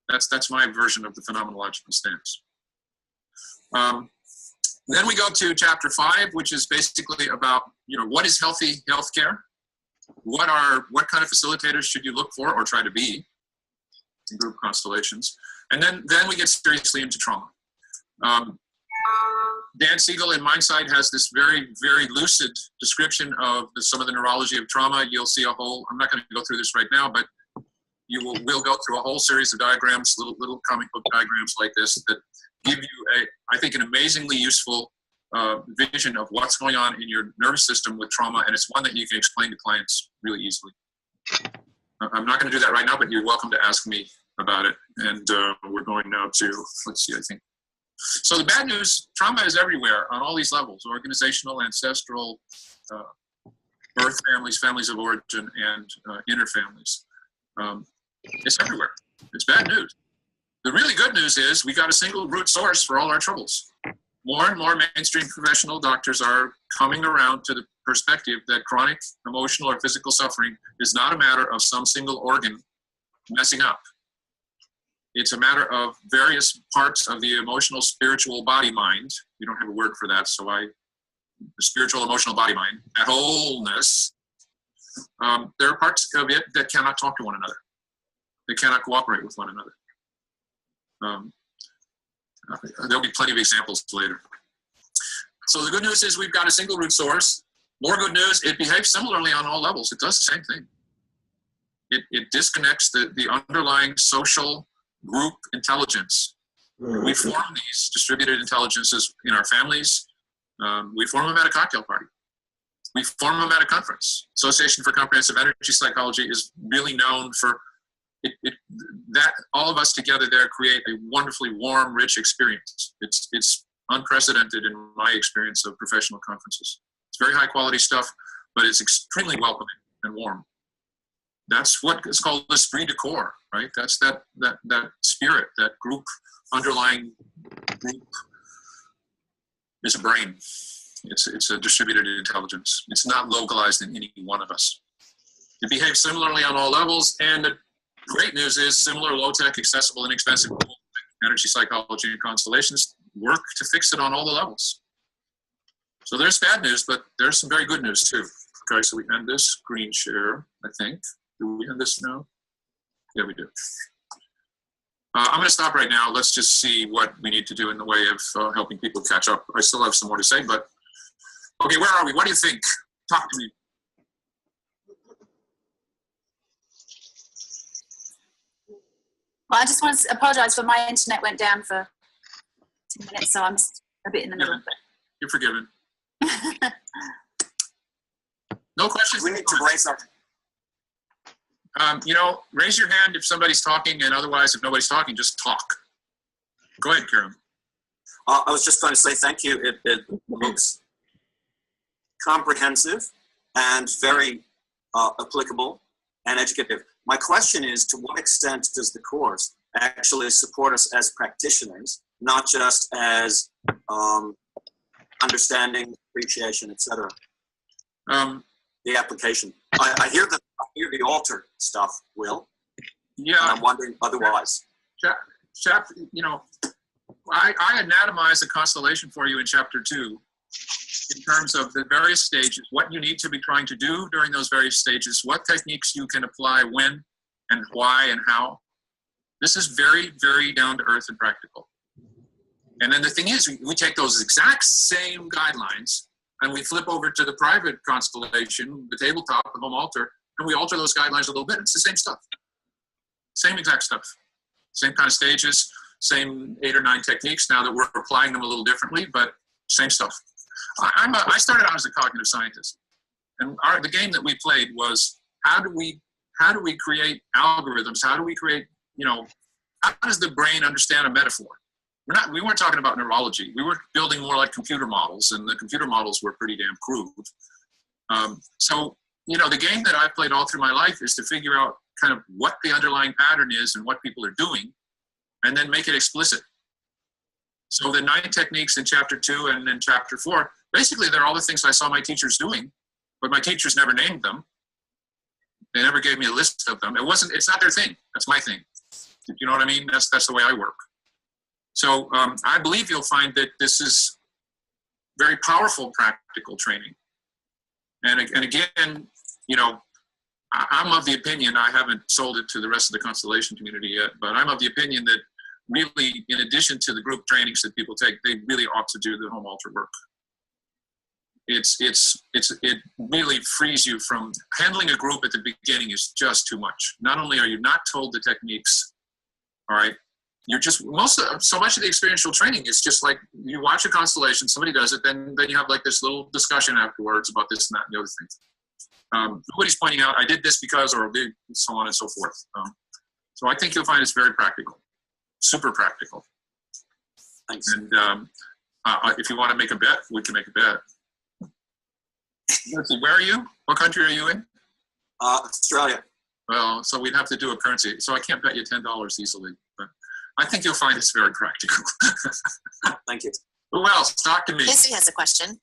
That's my version of the phenomenological stance. Then we go to chapter 5, which is basically about, what is healthy healthcare? What kind of facilitators should you look for or try to be in group constellations? And then we get seriously into trauma. Dan Siegel in Mindside has this very, very lucid description of some of the neurology of trauma. You'll see I'm not going to go through this right now, but we'll go through a whole series of diagrams, little comic book diagrams like this that give you I think an amazingly useful vision of what's going on in your nervous system with trauma, and it's one that you can explain to clients really easily. I'm not going to do that right now, but you're welcome to ask me about it. And we're going now to, let's see, I think. So the bad news, trauma is everywhere on all these levels, organizational, ancestral, birth families, families of origin, and inner families. It's everywhere. It's bad news. The really good news is we got a single root source for all our troubles. More and more mainstream professional doctors are coming around to the perspective that chronic emotional or physical suffering is not a matter of some single organ messing up. It's a matter of various parts of the emotional, spiritual body-mind. We don't have a word for that, so the spiritual, emotional body-mind, that wholeness, there are parts of it that cannot talk to one another. They cannot cooperate with one another. There'll be plenty of examples later. So the good news is we've got a single root source. More good news, it behaves similarly on all levels. It does the same thing. It disconnects the underlying social group intelligence. We form these distributed intelligences in our families. We form them at a cocktail party. We form them at a conference. Association for Comprehensive Energy Psychology is really known for that all of us together there create a wonderfully warm, rich experience. It's unprecedented in my experience of professional conferences. It's very high quality stuff, but it's extremely welcoming and warm. That's what is called l'esprit de corps, right? That's that spirit, that group, underlying group is a brain. It's a distributed intelligence. It's not localized in any one of us. It behaves similarly on all levels, and the great news is similar, low-tech, accessible, inexpensive energy psychology and constellations work to fix it on all the levels. So there's bad news, but there's some very good news too. Okay, so we end this screen share, I think. Do we end this now? Yeah, we do. I'm going to stop right now. Let's just see what we need to do in the way of helping people catch up. I still have some more to say, but okay, where are we? What do you think? Talk to me. Well, I just want to apologize for my internet went down for 2 minutes, so I'm a bit in the middle. But you're forgiven. No questions? We need to raise something. Raise your hand if somebody's talking, and otherwise, if nobody's talking, just talk. Go ahead, Karen. I was just going to say thank you. It looks comprehensive and very applicable and educative. My question is, to what extent does the course actually support us as practitioners, not just as understanding, appreciation, etc. Um, The application. I hear the altar stuff, Will. yeah, And I'm wondering otherwise. I anatomized the constellation for you in chapter 2 in terms of the various stages, what you need to be trying to do during those various stages, what techniques you can apply when and why and how. This is very, very down to earth and practical. And then the thing is, we take those exact same guidelines and we flip over to the private constellation, the tabletop, the home altar, and we alter those guidelines a little bit. It's the same stuff. Same exact stuff. Same kind of stages, same 8 or 9 techniques now that we're applying them a little differently, but same stuff. I started out as a cognitive scientist, and the game that we played was how do we create algorithms? How do we create, how does the brain understand a metaphor? We weren't talking about neurology. We were building more like computer models, and the computer models were pretty damn crude. So the game that I've played all through my life is to figure out kind of what the underlying pattern is and what people are doing, and then make it explicit. So the 9 techniques in chapter 2 and in chapter 4, basically they're all the things I saw my teachers doing, but my teachers never named them. They never gave me a list of them. It's not their thing. That's my thing. You know what I mean? That's the way I work. So I believe you'll find that this is very powerful practical training. And again, I'm of the opinion, I haven't sold it to the rest of the Constellation community yet, but I'm of the opinion that really, in addition to the group trainings that people take, they really ought to do the home altar work. It really frees you from handling a group at the beginning is just too much. Not only are you not told the techniques, all right, you're just so much of the experiential training is just like you watch a constellation, somebody does it, then you have like this little discussion afterwards about this and that and the other things. Nobody's pointing out I did this because, or so on and so forth. So I think you'll find it's very practical, super practical. Thanks. And if you want to make a bet, we can make a bet. Let's see, where are you? What country are you in? Australia. Well, so we'd have to do a currency. So I can't bet you $10 easily, but I think you'll find it's very practical. Thank you. Who else? Talk to me. Lizzie has a question.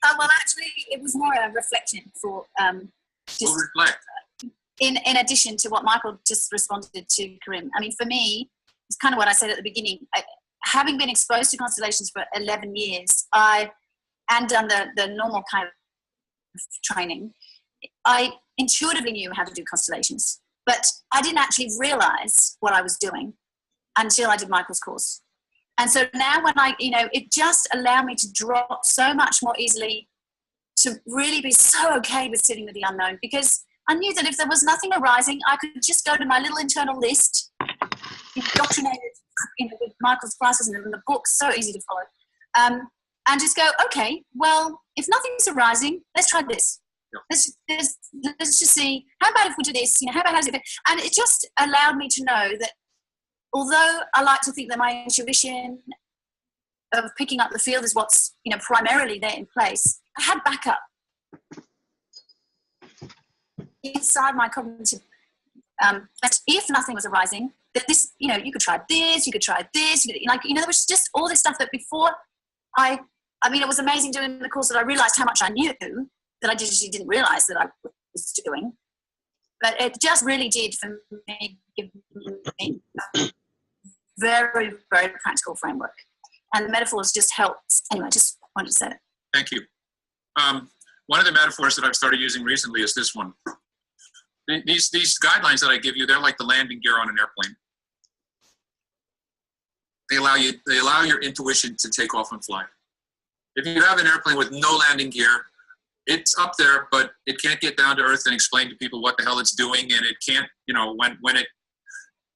Well, actually, it was more a reflection for We'll reflect. in addition to what Michael just responded to, Karim. I mean, for me, it's kind of what I said at the beginning. Having been exposed to constellations for 11 years, and done the normal kind of training, I intuitively knew how to do constellations, but I didn't actually realize what I was doing until I did Michael's course. And so now when it just allowed me to drop so much more easily, to really be so okay with sitting with the unknown, because I knew that if there was nothing arising, I could just go to my little internal list, indoctrinated with Michael's classes and the books, so easy to follow, and just go, okay, well, if nothing's arising, let's try this. Yeah. Let's just see, how about if we do this? How about how's it? And it just allowed me to know that although I like to think that my intuition of picking up the field is what's primarily there in place, I had backup inside my cognitive. That if nothing was arising, that this, you could try this, you could try this, there was just all this stuff that before I mean, it was amazing doing the course that I realized how much I knew that I just didn't realize that I was doing. But it just really did for me give me a very, very practical framework. And the metaphors just helped. Anyway, I just wanted to say it. Thank you. One of the metaphors that I've started using recently is this one. These guidelines that I give you, they're like the landing gear on an airplane. They allow your intuition to take off and fly. If you have an airplane with no landing gear, it's up there, but it can't get down to earth and explain to people what the hell it's doing, and it can't, when it,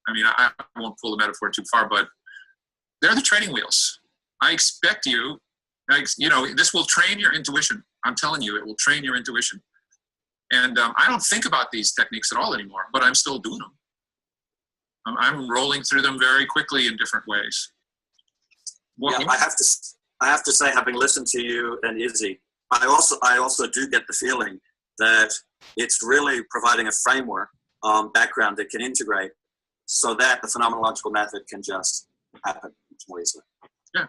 I won't pull the metaphor too far, but they're the training wheels. I expect you, this will train your intuition. I'm telling you, it will train your intuition. And I don't think about these techniques at all anymore, but I'm still doing them. I'm rolling through them very quickly in different ways. I have to say, having listened to you and Izzy, I also do get the feeling that it's really providing a framework, background that can integrate, so that the phenomenological method can just happen much more easily. Yeah.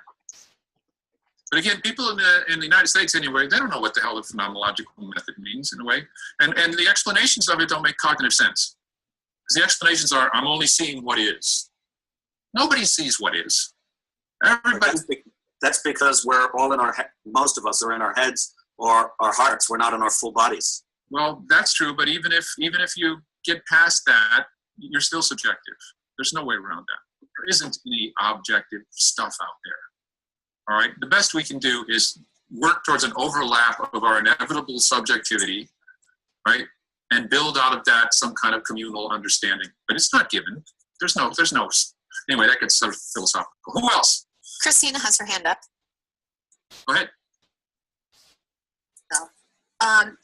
But again, people in the United States anyway, they don't know what the hell the phenomenological method means in a way. And the explanations of it don't make cognitive sense. Because the explanations are, I'm only seeing what is. Nobody sees what is. Everybody. That's because we're all in our, most of us are in our heads or our hearts. We're not in our full bodies. Well, that's true, but even if you get past that, you're still subjective. There's no way around that. There isn't any objective stuff out there. All right? The best we can do is work towards an overlap of our inevitable subjectivity, right? And build out of that some kind of communal understanding. But it's not given. There's no, anyway, that gets sort of philosophical. Who else? Christina has her hand up. Go ahead.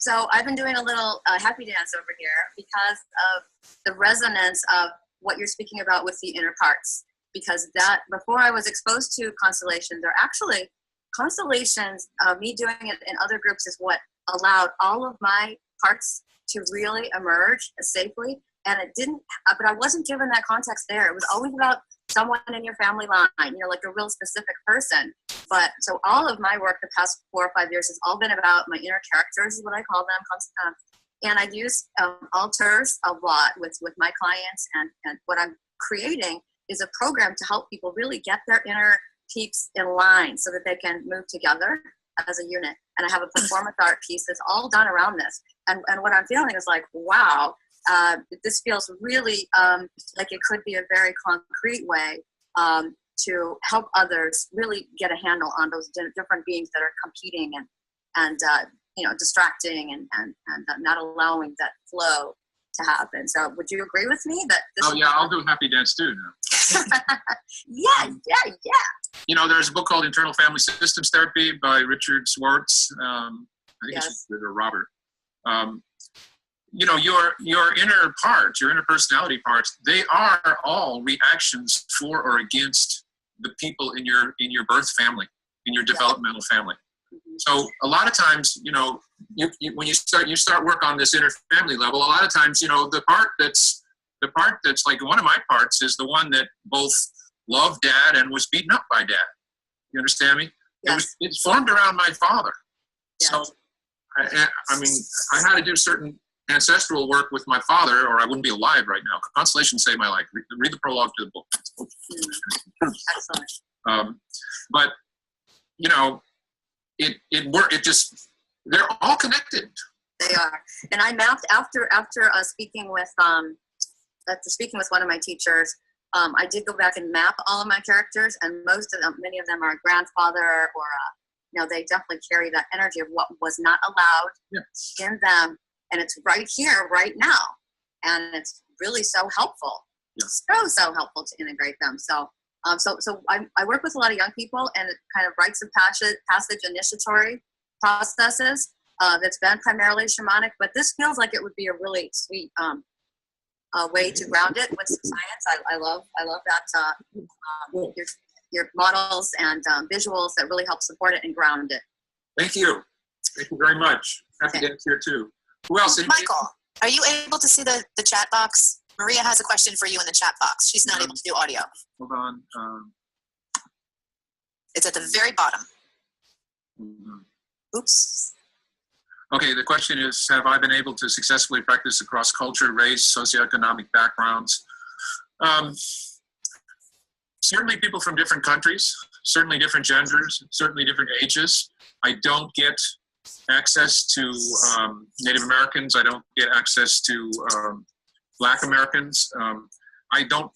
So I've been doing a little happy dance over here because of the resonance of what you're speaking about with the inner parts. Because that, before I was exposed to constellations, or actually constellations, me doing it in other groups is what allowed all of my parts to really emerge safely. And it didn't, but I wasn't given that context there. It was always about someone in your family line, like a real specific person. But so all of my work the past 4 or 5 years has all been about my inner characters, is what I call them. And I use altars a lot with my clients. And what I'm creating is a program to help people really get their inner peeps in line so that they can move together as a unit. And I have a performance art piece that's all done around this. And what I'm feeling is like, wow, this feels really like it could be a very concrete way to help others really get a handle on those different beings that are competing and distracting and not allowing that flow to happen. So would you agree with me that this I'll do a happy dance too now. yeah. There's a book called Internal Family Systems Therapy by Richard Swartz. I think it's or Robert. Your inner parts, your inner personality parts, they are all reactions for or against the people in your birth family, in your developmental family. So a lot of times, when you start work on this inner family level, a lot of times, the part that's like one of my parts is the one that both loved dad and was beaten up by dad. You understand me? Yes. It's formed around my father. Yes. So, I had to do certain ancestral work with my father, or I wouldn't be alive right now. Constellations saved my life. Read the prologue to the book. Excellent. But it just, they're all connected. They are. And I mapped after speaking with one of my teachers. I did go back and map all of my characters, and many of them are a grandfather, or they definitely carry that energy of what was not allowed in them. And it's right here, right now. And it's really so helpful. Yeah. So helpful to integrate them. So I work with a lot of young people, and it kind of rites of passage initiatory processes that's been primarily shamanic. But this feels like it would be a really sweet way to ground it with some science. I love that your models and visuals that really help support it and ground it. Thank you. Thank you very much. Happy to dance here too. Who else? Michael, are you able to see the chat box? Maria has a question for you in the chat box. She's not able to do audio. Hold on. It's at the very bottom. Oops. Okay, the question is, have I been able to successfully practice across culture, race, socioeconomic backgrounds? Certainly people from different countries, certainly different genders, certainly different ages. I don't get access to Native Americans. I don't get access to Black Americans. I don't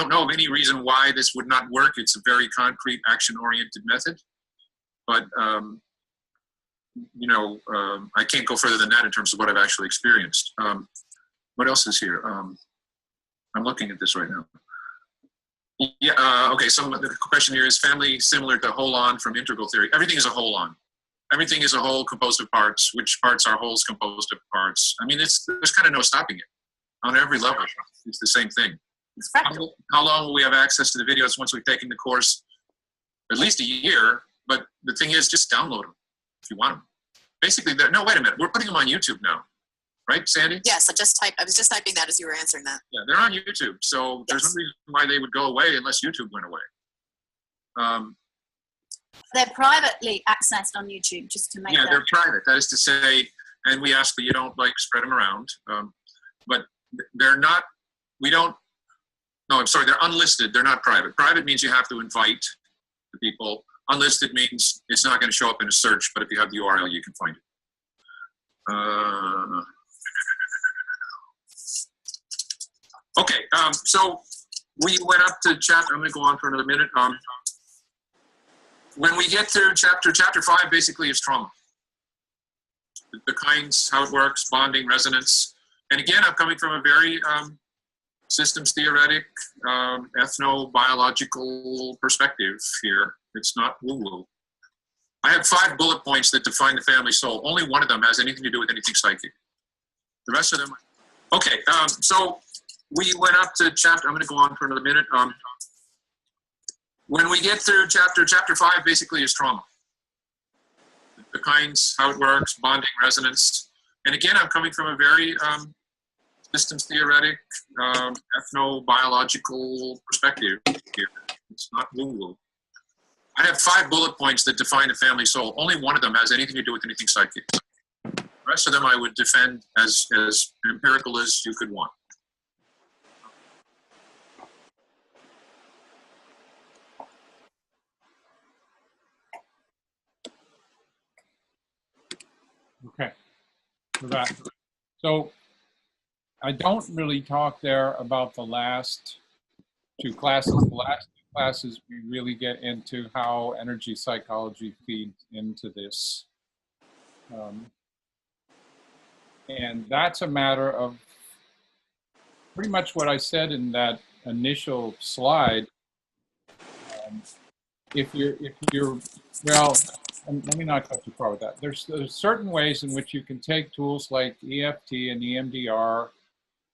know of any reason why this would not work. It's a very concrete, action-oriented method. But, I can't go further than that in terms of what I've actually experienced. What else is here? I'm looking at this right now. Yeah, okay, so the question here is, family similar to whole-on from integral theory? Everything is a whole-on. Everything is a whole composed of parts. Which parts are wholes composed of parts? I mean, there's kind of no stopping it. On every level, it's the same thing. How long will we have access to the videos once we've taken the course? At least a year, but the thing is, just download them if you want them. Basically, no, wait a minute. We're putting them on YouTube now. Right, Sandy? Yes, I was just typing that as you were answering that. Yeah, they're on YouTube, so there's no reason why they would go away unless YouTube went away. They're privately accessed on YouTube, just to make Yeah, that. they're private. That is to say, and we ask that you don't like spread them around. But they're not. We don't. No, I'm sorry. They're unlisted. They're not private. Private means you have to invite the people. Unlisted means it's not going to show up in a search. But if you have the URL, you can find it. Okay. So we went up to chapter. I'm going to go on for another minute. When we get to chapter 5, basically is trauma. The kinds, how it works, bonding, resonance. And again, I'm coming from a very systems theoretic, ethno-biological perspective here. It's not woo-woo. I have 5 bullet points that define the family soul. Only one of them has anything to do with anything psychic. The rest of them, okay. So we went up to chapter, I'm going to go on for another minute. When we get through chapter 5, basically is trauma. The kinds, how it works, bonding, resonance. And again, I'm coming from a very systems theoretic, ethno-biological perspective here. It's not woo-woo. I have 5 bullet points that define the family soul. Only one of them has anything to do with anything psychic. The rest of them I would defend as empirical as you could want. Okay. For that. So I don't really talk there about the last 2 classes. The last 2 classes, we really get into how energy psychology feeds into this. And that's a matter of pretty much what I said in that initial slide. If you're, well, let me not go too far with that. There's certain ways in which you can take tools like EFT and EMDR,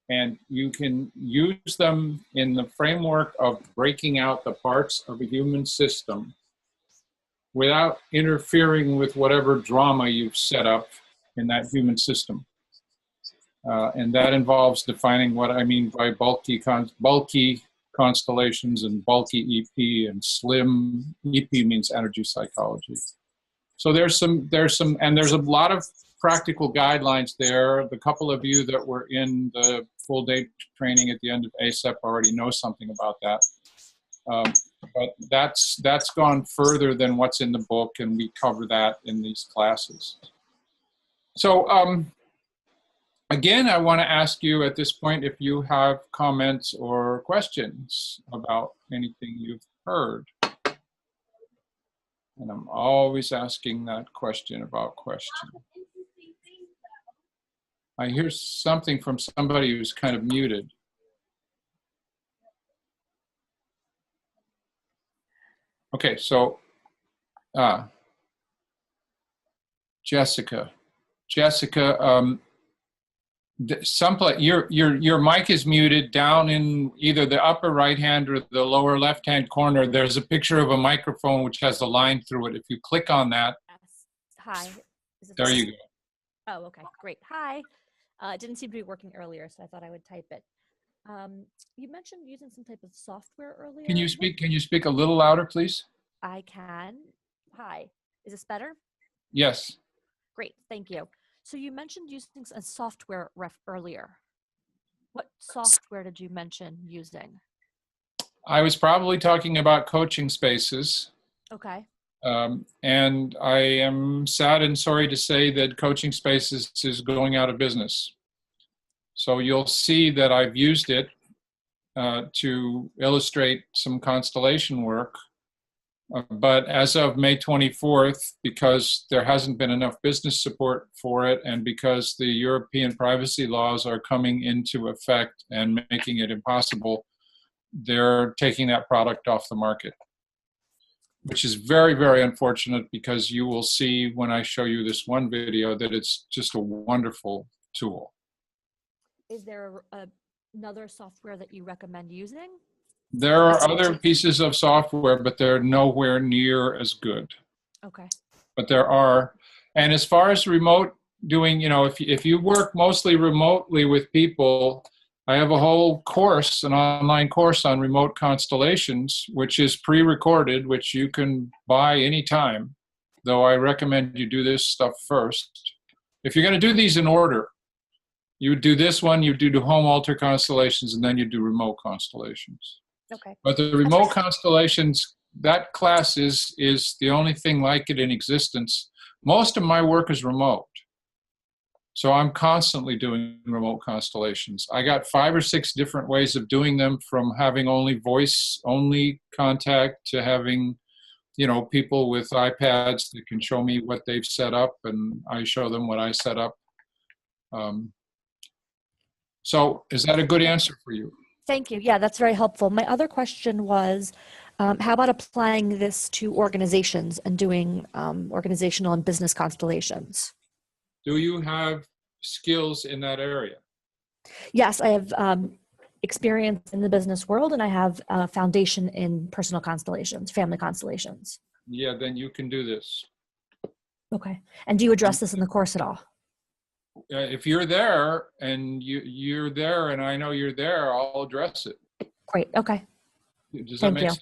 and you can use them in the framework of breaking out the parts of a human system without interfering with whatever drama you've set up in that human system. And that involves defining what I mean by bulky constellations and bulky EP and slim. EP means energy psychology. So there's a lot of practical guidelines there. The couple of you that were in the full day training at the end of ASEP already know something about that. But that's gone further than what's in the book, and we cover that in these classes. So again, I want to ask you at this point if you have comments or questions about anything you've heard. And I'm always asking that question about question. I hear something from somebody who's kind of muted. Okay, so Jessica, your mic is muted down in either the upper right hand or the lower left hand corner. There's a picture of a microphone which has a line through it. If you click on that, hi. There you go. Oh, okay, great. Hi. It didn't seem to be working earlier, so I thought I would type it. You mentioned using some type of software earlier. Can you speak a little louder, please? I can. Hi. Is this better? Yes. Great. Thank you. So you mentioned using a software earlier. What software did you mention using? I was probably talking about coaching spaces. Okay. And I am sad and sorry to say that coaching spaces is going out of business. So you'll see that I've used it to illustrate some constellation work. But as of May 24th, because there hasn't been enough business support for it, and because the European privacy laws are coming into effect and making it impossible, they're taking that product off the market, which is very, very unfortunate, because you will see when I show you this one video that it's just a wonderful tool. Is there another software that you recommend using? There are other pieces of software, but they're nowhere near as good. Okay. But there are, and as far as remote doing, if you work mostly remotely with people, I have a whole course, an online course on remote constellations, which is pre-recorded, which you can buy anytime, though I recommend you do this stuff first. If you're going to do these in order, you do this one, you do the home altar constellations, and then you do remote constellations. Okay. But the remote constellations, that class is the only thing like it in existence. Most of my work is remote. So I'm constantly doing remote constellations. I got 5 or 6 different ways of doing them, from having only voice-only contact to having, you know, people with iPads that can show me what they've set up, and I show them what I set up. So is that a good answer for you? Thank you. Yeah, that's very helpful. My other question was, how about applying this to organizations and doing organizational and business constellations? Do you have skills in that area? Yes, I have experience in the business world, and I have a foundation in personal constellations, family constellations. Yeah, then you can do this. Okay. And do you address this in the course at all? If you're there and you're there and I know you're there, I'll address it. Great. Okay. Does that make sense?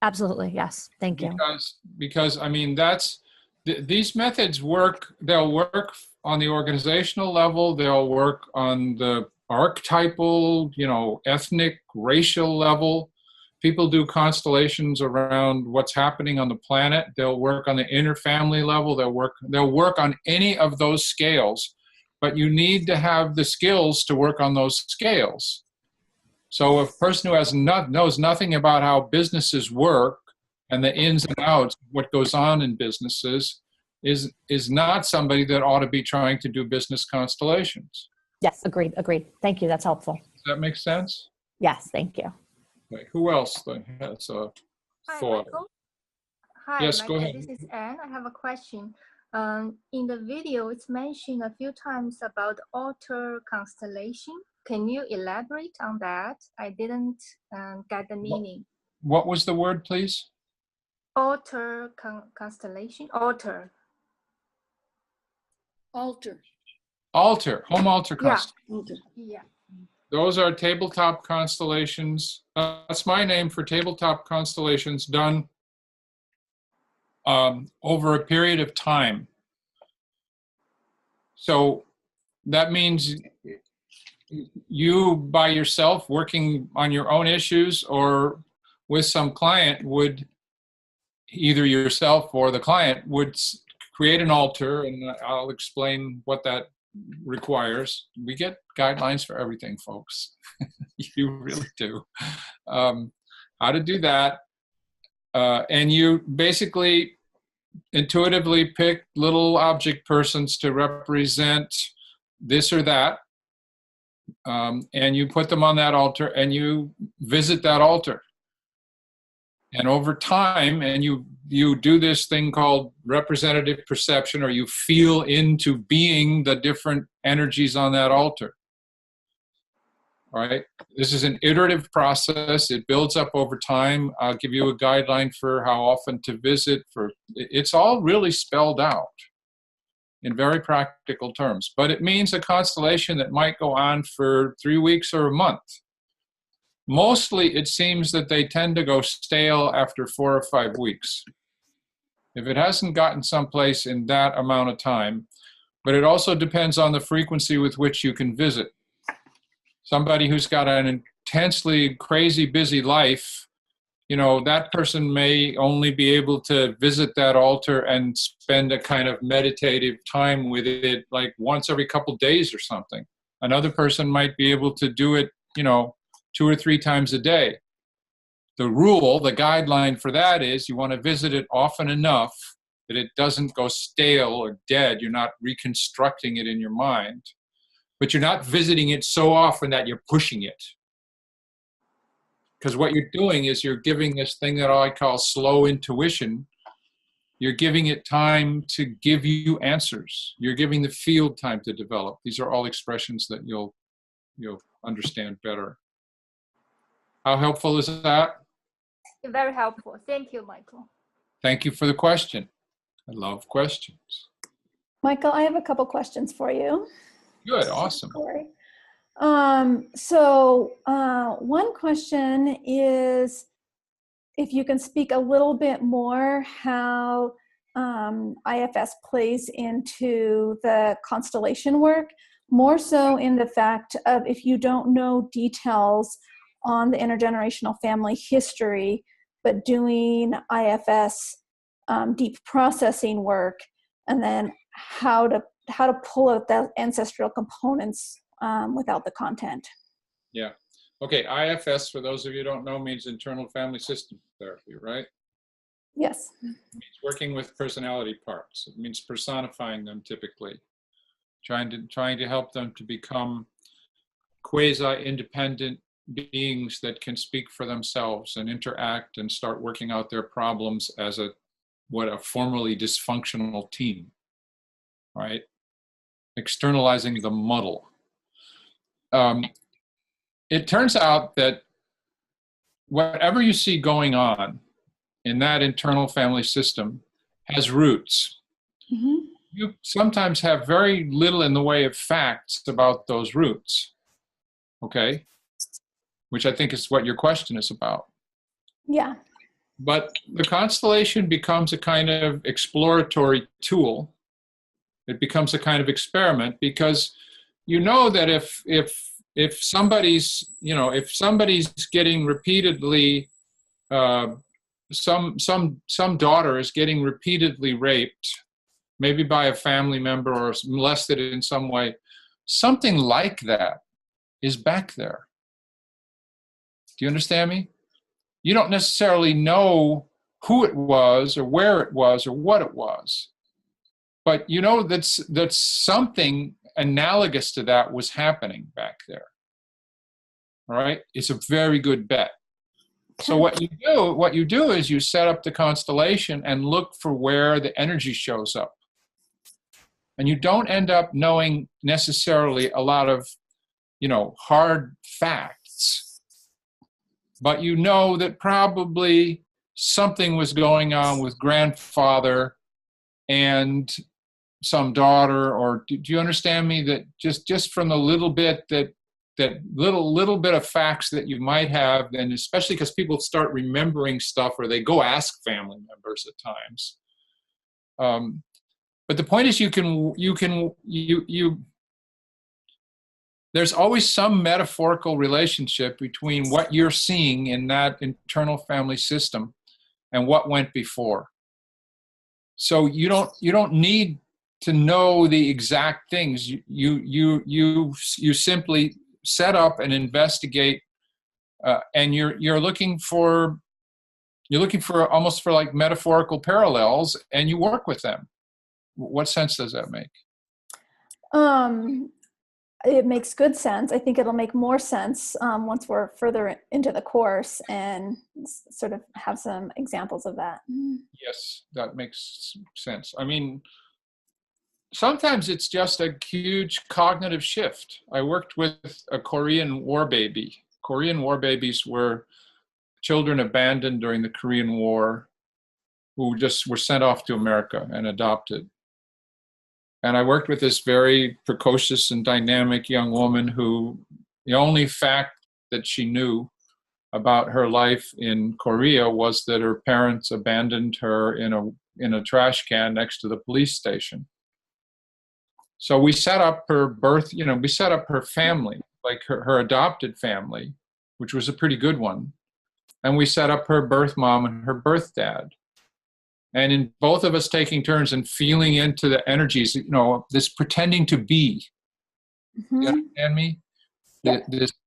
Absolutely. Yes. Thank you. Because I mean, these methods work. They'll work on the organizational level. They'll work on the archetypal, you know, ethnic, racial level. People do constellations around what's happening on the planet. They'll work on the inter-family level. They'll work on any of those scales. But you need to have the skills to work on those scales. So a person who knows nothing about how businesses work and the ins and outs of what goes on in businesses is not somebody that ought to be trying to do business constellations. Yes, agreed. Thank you. That's helpful. Does that make sense? Yes, thank you. Okay. Who else has a thought? Michael. Hi, yes, Michael. go ahead. This is Anne. I have a question. In the video, it's mentioned a few times about altar constellation. Can you elaborate on that? I didn't get the meaning. What was the word, please? Altar constellation. Altar. Home altar constellation. Yeah. Those are tabletop constellations. That's my name for tabletop constellations done over a period of time. So that means you by yourself working on your own issues or with some client would, either yourself or the client would create an altar, and I'll explain what that requires. We get guidelines for everything, folks. You really do. How to do that. And you basically intuitively pick little object persons to represent this or that. And you put them on that altar and you visit that altar. And over time, and you do this thing called representative perception, or you feel into being the different energies on that altar. All right. This is an iterative process. It builds up over time. I'll give you a guideline for how often to visit. It's all really spelled out in very practical terms. But it means a constellation that might go on for 3 weeks or a month. Mostly, it seems that they tend to go stale after 4 or 5 weeks. If it hasn't gotten someplace in that amount of time, but it also depends on the frequency with which you can visit. Somebody who's got an intensely crazy busy life, you know, that person may only be able to visit that altar and spend a kind of meditative time with it like once every couple days or something. Another person might be able to do it, you know, 2 or 3 times a day. The rule, the guideline for that is you want to visit it often enough that it doesn't go stale or dead. You're not reconstructing it in your mind, but you're not visiting it so often that you're pushing it. Because what you're doing is you're giving this thing that I call slow intuition. You're giving it time to give you answers. You're giving the field time to develop. These are all expressions that you'll understand better. How helpful is that? Very helpful. Thank you, Michael. Thank you for the question. I love questions. Michael, I have a couple questions for you. Good, awesome. One question is if you can speak a little bit more how IFS plays into the constellation work, more so in the fact of if you don't know details on the intergenerational family history, but doing IFS deep processing work, and then how to pull out the ancestral components without the content. Yeah. Okay. IFS, for those of you who don't know, means internal family system therapy, right? Yes. It means working with personality parts. It means personifying them typically, trying to help them to become quasi-independent beings that can speak for themselves and interact and start working out their problems as a formerly dysfunctional team, right? Externalizing the muddle. It turns out that whatever you see going on in that internal family system has roots. Mm-hmm. You sometimes have very little in the way of facts about those roots, okay? Which I think is what your question is about. Yeah. But the constellation becomes a kind of exploratory tool. It becomes a kind of experiment because you know that if somebody's getting repeatedly some daughter is getting repeatedly raped, maybe by a family member or molested in some way, something like that is back there. Do you understand me? You don't necessarily know who it was or where it was or what it was, but you know that something analogous to that was happening back there. All right? It's a very good bet. So what you do is you set up the constellation and look for where the energy shows up. And you don't end up knowing necessarily a lot of, hard facts, but you know that probably something was going on with grandfather and some daughter, or do you understand me? That just from the little bit that little bit of facts that you might have, and especially because people start remembering stuff or they go ask family members at times. But the point is there's always some metaphorical relationship between what you're seeing in that internal family system and what went before. So you don't need to know the exact things. You simply set up and investigate, and you're looking for almost for like metaphorical parallels, and you work with them. What sense does that make? It makes good sense. I think it'll make more sense once we're further into the course and sort of have some examples of that. Yes, that makes sense. I mean, sometimes it's just a huge cognitive shift. I worked with a Korean war baby. Korean war babies were children abandoned during the Korean War who just were sent off to America and adopted. And I worked with this very precocious and dynamic young woman who the only fact that she knew about her life in Korea was that her parents abandoned her in a trash can next to the police station. So we set up her we set up her family, like her adopted family, which was a pretty good one. And we set up her birth mom and her birth dad. And in both of us taking turns and feeling into the energies, this pretending to be. Mm-hmm. You understand me? Yeah.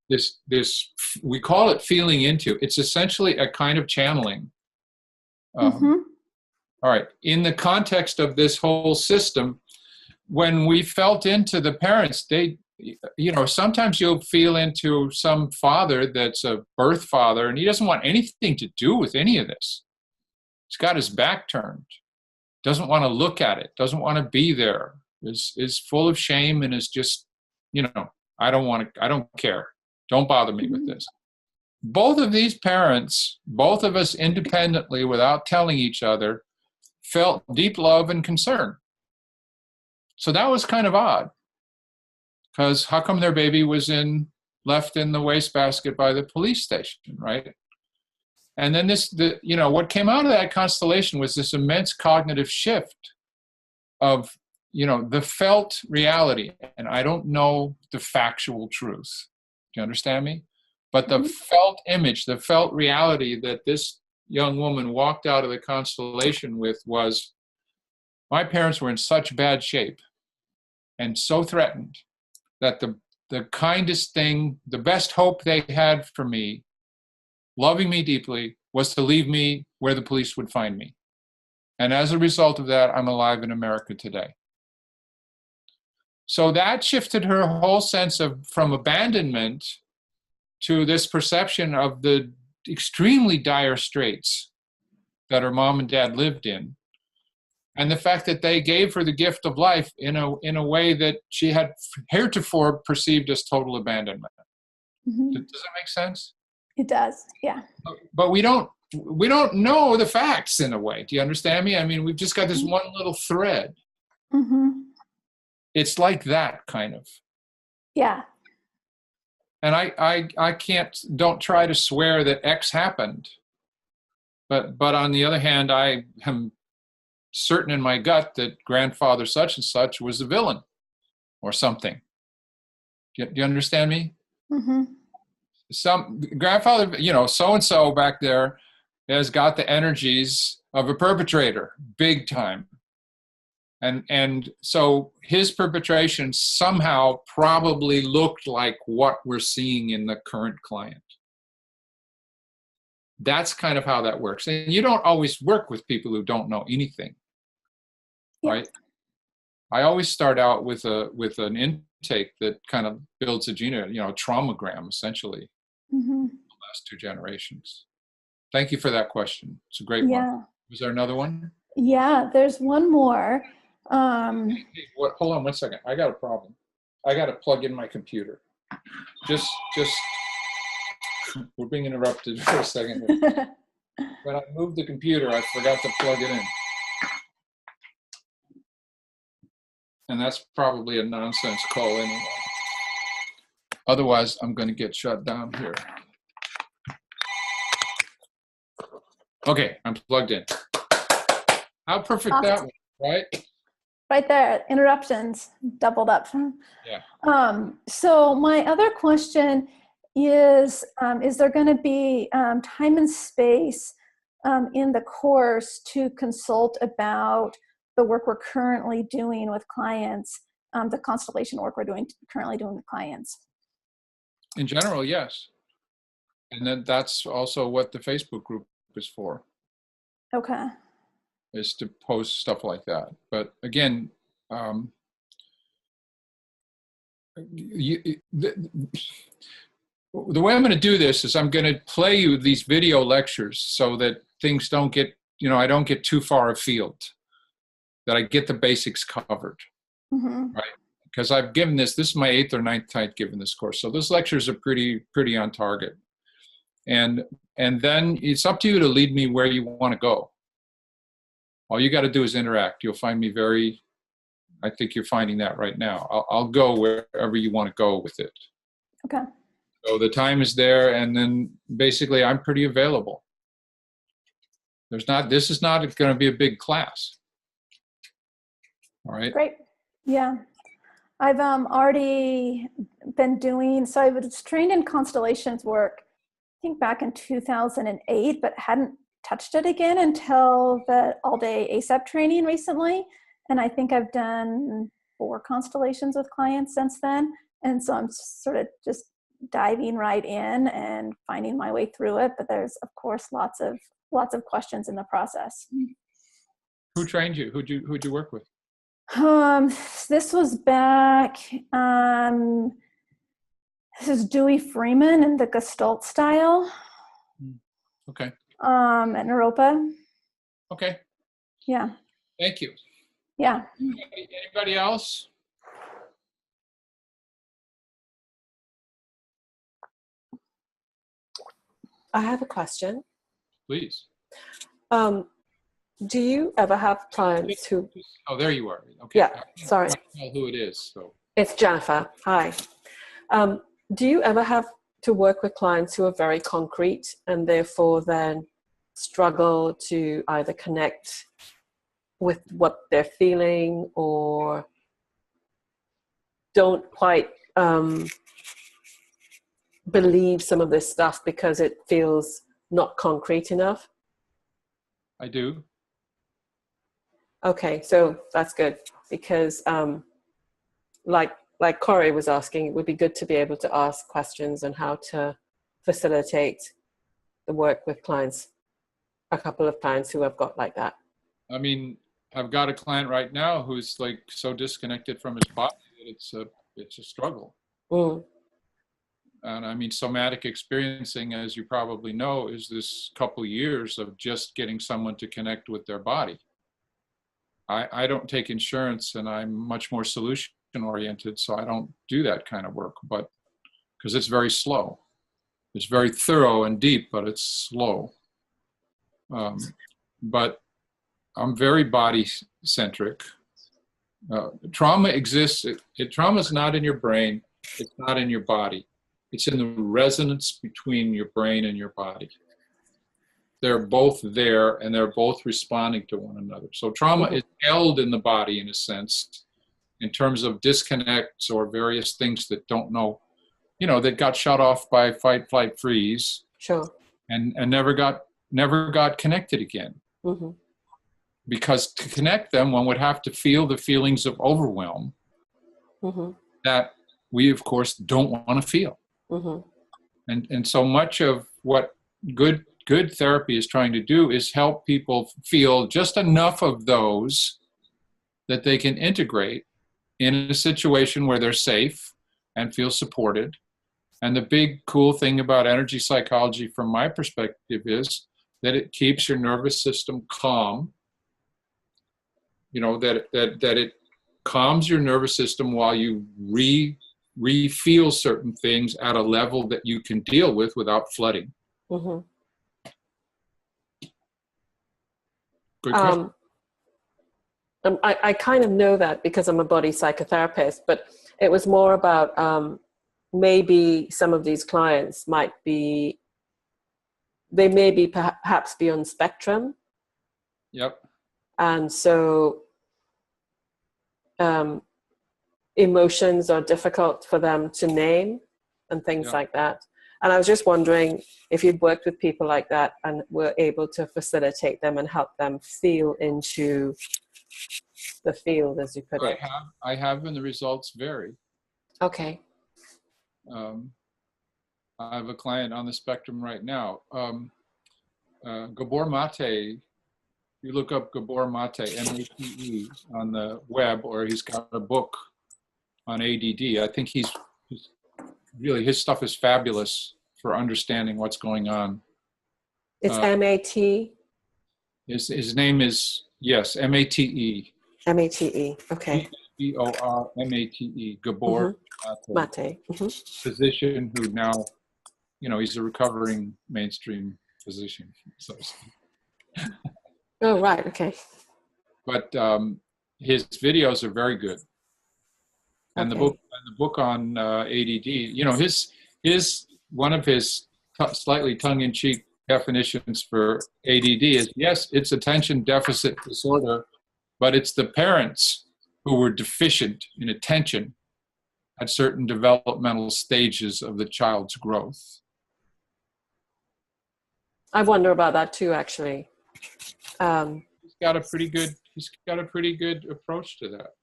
This we call it feeling into. It's essentially a kind of channeling. Mm-hmm. All right. In the context of this whole system, when we felt into the parents, sometimes you'll feel into some father that's a birth father, and he doesn't want anything to do with any of this. He's got his back turned, doesn't want to look at it, doesn't want to be there, is full of shame, and is just, I don't care. Don't bother me with this. Both of these parents, both of us independently, without telling each other, felt deep love and concern. So that was kind of odd. Because how come their baby was left in the wastebasket by the police station, right? And then what came out of that constellation was this immense cognitive shift of, the felt reality. And I don't know the factual truth. Do you understand me? But the felt image, the felt reality that this young woman walked out of the constellation with was, my parents were in such bad shape and so threatened that the kindest thing, the best hope they had for me, loving me deeply, was to leave me where the police would find me. And as a result of that, I'm alive in America today. So that shifted her whole sense from abandonment to this perception of the extremely dire straits that her mom and dad lived in. And the fact that they gave her the gift of life in a way that she had heretofore perceived as total abandonment. Mm-hmm. Does that make sense? It does, yeah. But we don't know the facts in a way. Do you understand me? I mean, we've just got this one little thread. Mm-hmm. It's like that kind of. Yeah. And I don't try to swear that X happened. But on the other hand, I am certain in my gut that grandfather such and such was the villain or something. Do you understand me? Mm-hmm. Some grandfather, so-and-so back there has got the energies of a perpetrator, big time. And so his perpetration somehow probably looked like what we're seeing in the current client. That's kind of how that works. And you don't always work with people who don't know anything, right? I always start out with an intake that kind of builds a traumagram, essentially, the last 2 generations. Thank you for that question. It's a great one. Was there another one? Yeah, there's one more. Hold on 1 second. I got a problem. I got to plug in my computer. Just we're being interrupted for a second here. When I moved the computer, I forgot to plug it in. And that's probably a nonsense call anyway. Otherwise, I'm going to get shut down here. Okay, I'm plugged in. How perfect that was, right? Right there, interruptions doubled up. Yeah. So my other question is there going to be time and space in the course to consult about the work we're currently doing with clients, the constellation work we're currently doing with clients? In general, yes. And then that's also what the Facebook group is for. Okay. Is to post stuff like that. But again, the way I'm going to do this is I'm going to play you these video lectures so that things don't get, I don't get too far afield, that I get the basics covered, right? Because I've given this is my 8th or 9th time giving this course. So those lectures are pretty on target. And then it's up to you to lead me where you want to go. All you got to do is interact. You'll find me I think you're finding that right now. I'll go wherever you want to go with it. Okay. So the time is there, and then basically I'm pretty available. This is not going to be a big class. All right. Great. Yeah. I've already been doing, so I was trained in constellations work, I think back in 2008, but hadn't touched it again until the all-day ASAP training recently. And I think I've done 4 constellations with clients since then. And so I'm sort of just diving right in and finding my way through it. But there's, of course, lots of questions in the process. Who trained you? Who'd you work with? This was back, this is Dewey Freeman in the Gestalt style. Okay. At Naropa. Okay. Yeah. Thank you. Yeah. Anybody else? I have a question. Please. Do you ever have clients who... Oh, there you are. Okay. Yeah, sorry. I can't tell who it is. So. It's Jennifer. Hi. Do you ever have to work with clients who are very concrete and therefore then struggle to either connect with what they're feeling or don't quite believe some of this stuff because it feels not concrete enough? I do. Okay, so that's good because like Corey was asking, it would be good to be able to ask questions on how to facilitate the work with clients, a couple of clients who have got like that. I mean, I've got a client right now who's like so disconnected from his body that it's a struggle. Mm. And I mean, somatic experiencing, as you probably know, is this couple years of just getting someone to connect with their body. I don't take insurance, and I'm much more solution oriented, so I don't do that kind of work, but because it's very slow. It's very thorough and deep, but it's slow. But I'm very body centric. Trauma exists. Trauma is not in your brain. It's not in your body. It's in the resonance between your brain and your body. They're both there, and they're both responding to one another. So trauma is held in the body in a sense, in terms of disconnects or various things that don't know, that got shut off by fight, flight, freeze. Sure. And never got connected again. Mm-hmm. Because to connect them, one would have to feel the feelings of overwhelm that we, of course, don't want to feel. And so much of what good therapy is trying to do is help people feel just enough of those that they can integrate in a situation where they're safe and feel supported. And the big cool thing about energy psychology from my perspective is that it keeps your nervous system calm. That it calms your nervous system while you re-feel certain things at a level that you can deal with without flooding. Good question. I kind of know that because I'm a body psychotherapist, but it was more about maybe some of these clients they may be perhaps be on spectrum. Yep. And so emotions are difficult for them to name and things like that. And I was just wondering if you'd worked with people like that and were able to facilitate them and help them feel into the field, as you put it. I have, and the results vary. Okay. I have a client on the spectrum right now. Gabor Mate, you look up Gabor Mate, M-A-T-E, on the web, or he's got a book on ADD. I think he's really, his stuff is fabulous for understanding what's going on. It's M-A-T? His name is, yes, M-A-T-E. M-A-T-E, okay. G-B-O-R-M-A-T-E, Gabor Mate. Physician who now, he's a recovering mainstream physician, so to speak. Oh, right, okay. But his videos are very good. And the book on ADD, his one of his slightly tongue-in-cheek definitions for ADD is, yes, it's attention deficit disorder, but it's the parents who were deficient in attention at certain developmental stages of the child's growth. I wonder about that too, actually. He's got a pretty good approach to that.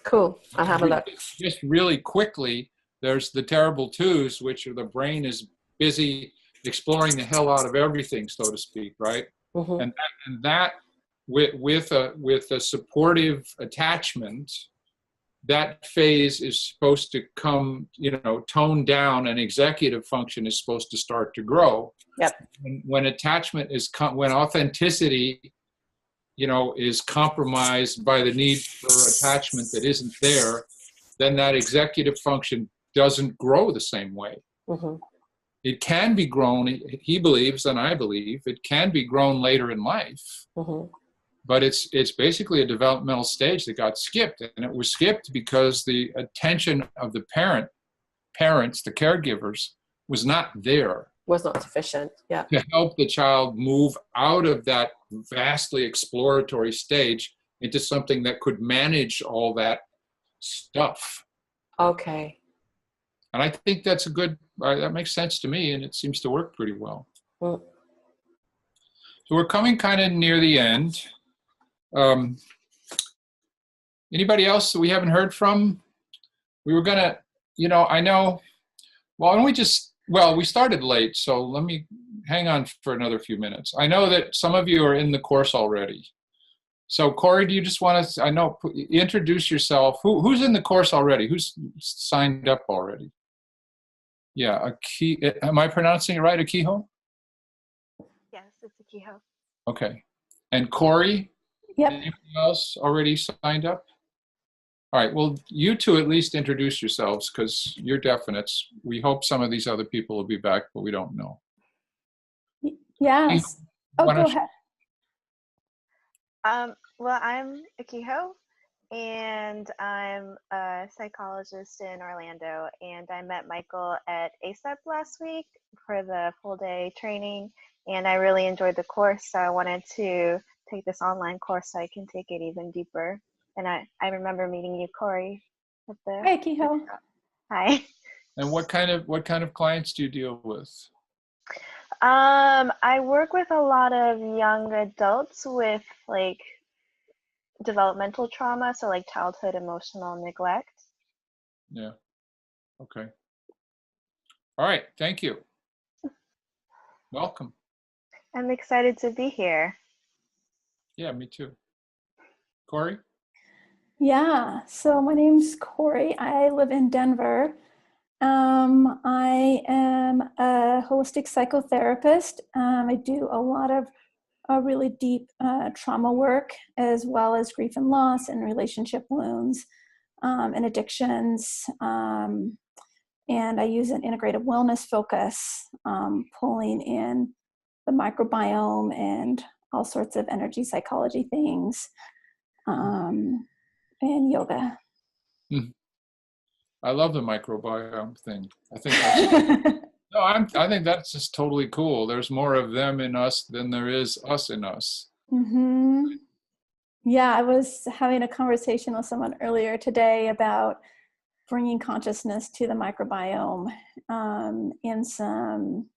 Cool. I'll have a look. Just really quickly, there's the terrible twos, which are the brain is busy exploring the hell out of everything, so to speak, right? And that with a supportive attachment, that phase is supposed to come, tone down, and executive function is supposed to start to grow. Yep. When attachment is, when authenticity, is compromised by the need for attachment that isn't there, then that executive function doesn't grow the same way. It can be grown, he believes, and I believe, it can be grown later in life. but it's basically a developmental stage that got skipped, and it was skipped because the attention of the parents, the caregivers, was not there. Was not sufficient. Yeah. To help the child move out of that vastly exploratory stage into something that could manage all that stuff. Okay. And I think that's a good, that makes sense to me, and it seems to work pretty well. Mm. So we're coming kind of near the end. Anybody else that we haven't heard from? We were gonna, I know, why don't we just, we started late, so let me hang on for another few minutes. I know that some of you are in the course already. So Corey, do you just want to, introduce yourself. Who's in the course already? Who's signed up already? Yeah, am I pronouncing it right, Akiho? Yes, it's Akiho. Okay. And Corey? Yep. Anyone else already signed up? All right, well, you two at least introduce yourselves because you're definites. We hope some of these other people will be back, but we don't know. Yes. Oh, go ahead. Well, I'm Akiho, and I'm a psychologist in Orlando, and I met Michael at ASEP last week for the full day training, and I really enjoyed the course, so I wanted to take this online course so I can take it even deeper. And I remember meeting you, Corey, at the. Hi, Akiho. Hi. And what kind of clients do you deal with? I work with a lot of young adults with like developmental trauma, so like childhood emotional neglect. Yeah. Okay. All right. Thank you. Welcome. I'm excited to be here. Yeah, me too. Corey? Yeah, so my name's Corey. I live in Denver. I am a holistic psychotherapist. I do a lot of really deep trauma work, as well as grief and loss and relationship wounds and addictions. And I use an integrative wellness focus, pulling in the microbiome and all sorts of energy psychology things, and yoga. I love the microbiome thing. I think that's, I think that's just totally cool. There's more of them in us than there is us in us. Mm-hmm. Yeah, I was having a conversation with someone earlier today about bringing consciousness to the microbiome in some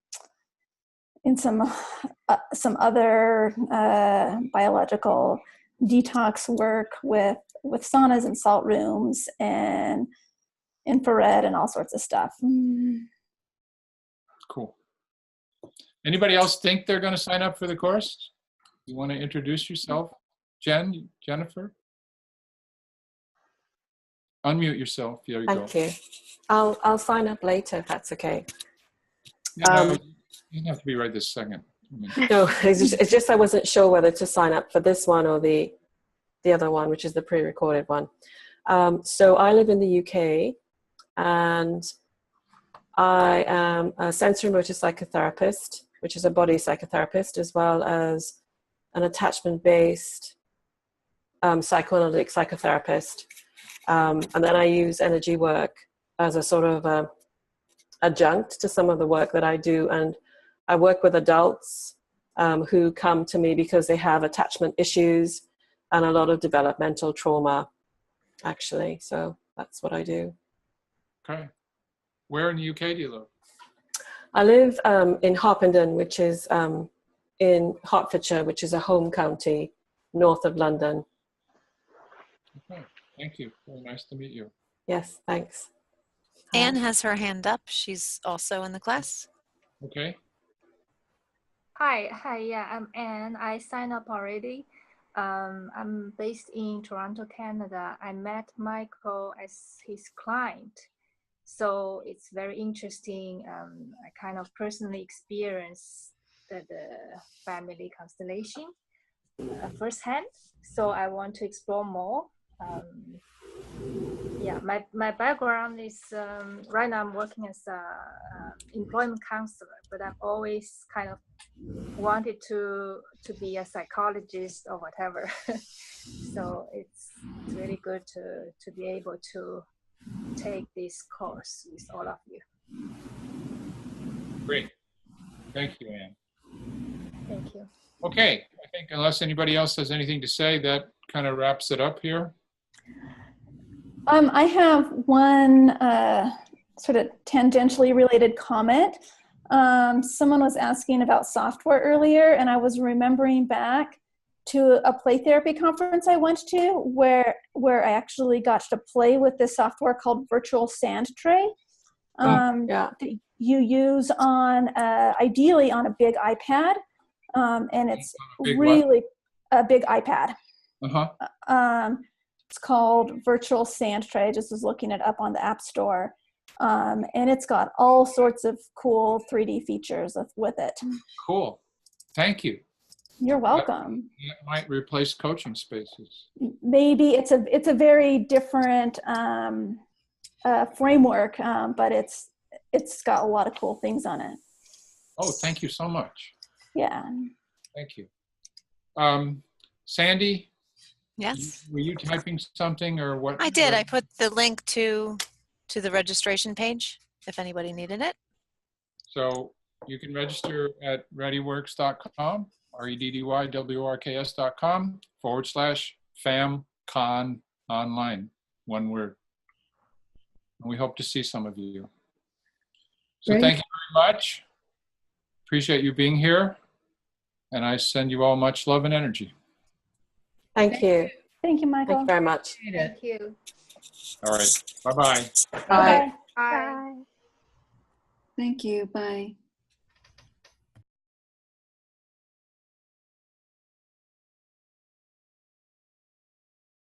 other biological detox work with saunas and salt rooms and infrared and all sorts of stuff. Cool. Anybody else think they're going to sign up for the course? You want to introduce yourself? Jennifer? Unmute yourself. There you go. Thank you. I'll sign up later if that's okay. No, you don't have to be right this second. No, it's just I wasn't sure whether to sign up for this one or the other one, which is the pre-recorded one. So I live in the UK, and I am a sensory motor psychotherapist, which is a body psychotherapist, as well as an attachment-based psychoanalytic psychotherapist. And then I use energy work as a sort of adjunct to some of the work that I do. And I work with adults who come to me because they have attachment issues and a lot of developmental trauma, actually. So that's what I do. Okay. Where in the UK do you live? I live in Harpenden, which is in Hertfordshire, which is a home county north of London. Okay. Thank you. Very nice to meet you. Yes, thanks. Anne has her hand up. She's also in the class. Okay. Hi, yeah, I'm Anne. I signed up already. I'm based in Toronto, Canada. I met Michael as his client. So it's very interesting. I kind of personally experienced the family constellation firsthand. So I want to explore more. Yeah, my background is right now I'm working as a employment counselor, but I've always kind of wanted to be a psychologist or whatever. So it's really good to be able to take this course with all of you. Great. Thank you, Anne. Thank you. Okay, I think unless anybody else has anything to say, that kind of wraps it up here. I have one sort of tangentially related comment. Someone was asking about software earlier, and I was remembering back to a play therapy conference I went to where I actually got to play with this software called Virtual Sand Tray. That you use on ideally on a big iPad, and it's really a big iPad. It's called Virtual Sand Tray. I just was looking it up on the App Store. And it's got all sorts of cool 3D features with it. Cool. Thank you. You're welcome. That might replace coaching spaces. Maybe it's a very different framework, but it's got a lot of cool things on it. Oh, thank you so much. Yeah. Thank you. Sandy? Yes. Were you typing something or what? I did. I put the link to the registration page if anybody needed it. So you can register at readyworks.com, readyworks.com/FamCon online, one word. And we hope to see some of you. So thank you very much. Appreciate you being here. And I send you all much love and energy. Thank you. Thank you, Michael. Thank you very much. Thank you. All right. Bye-bye. Bye. Bye. Thank you. Bye.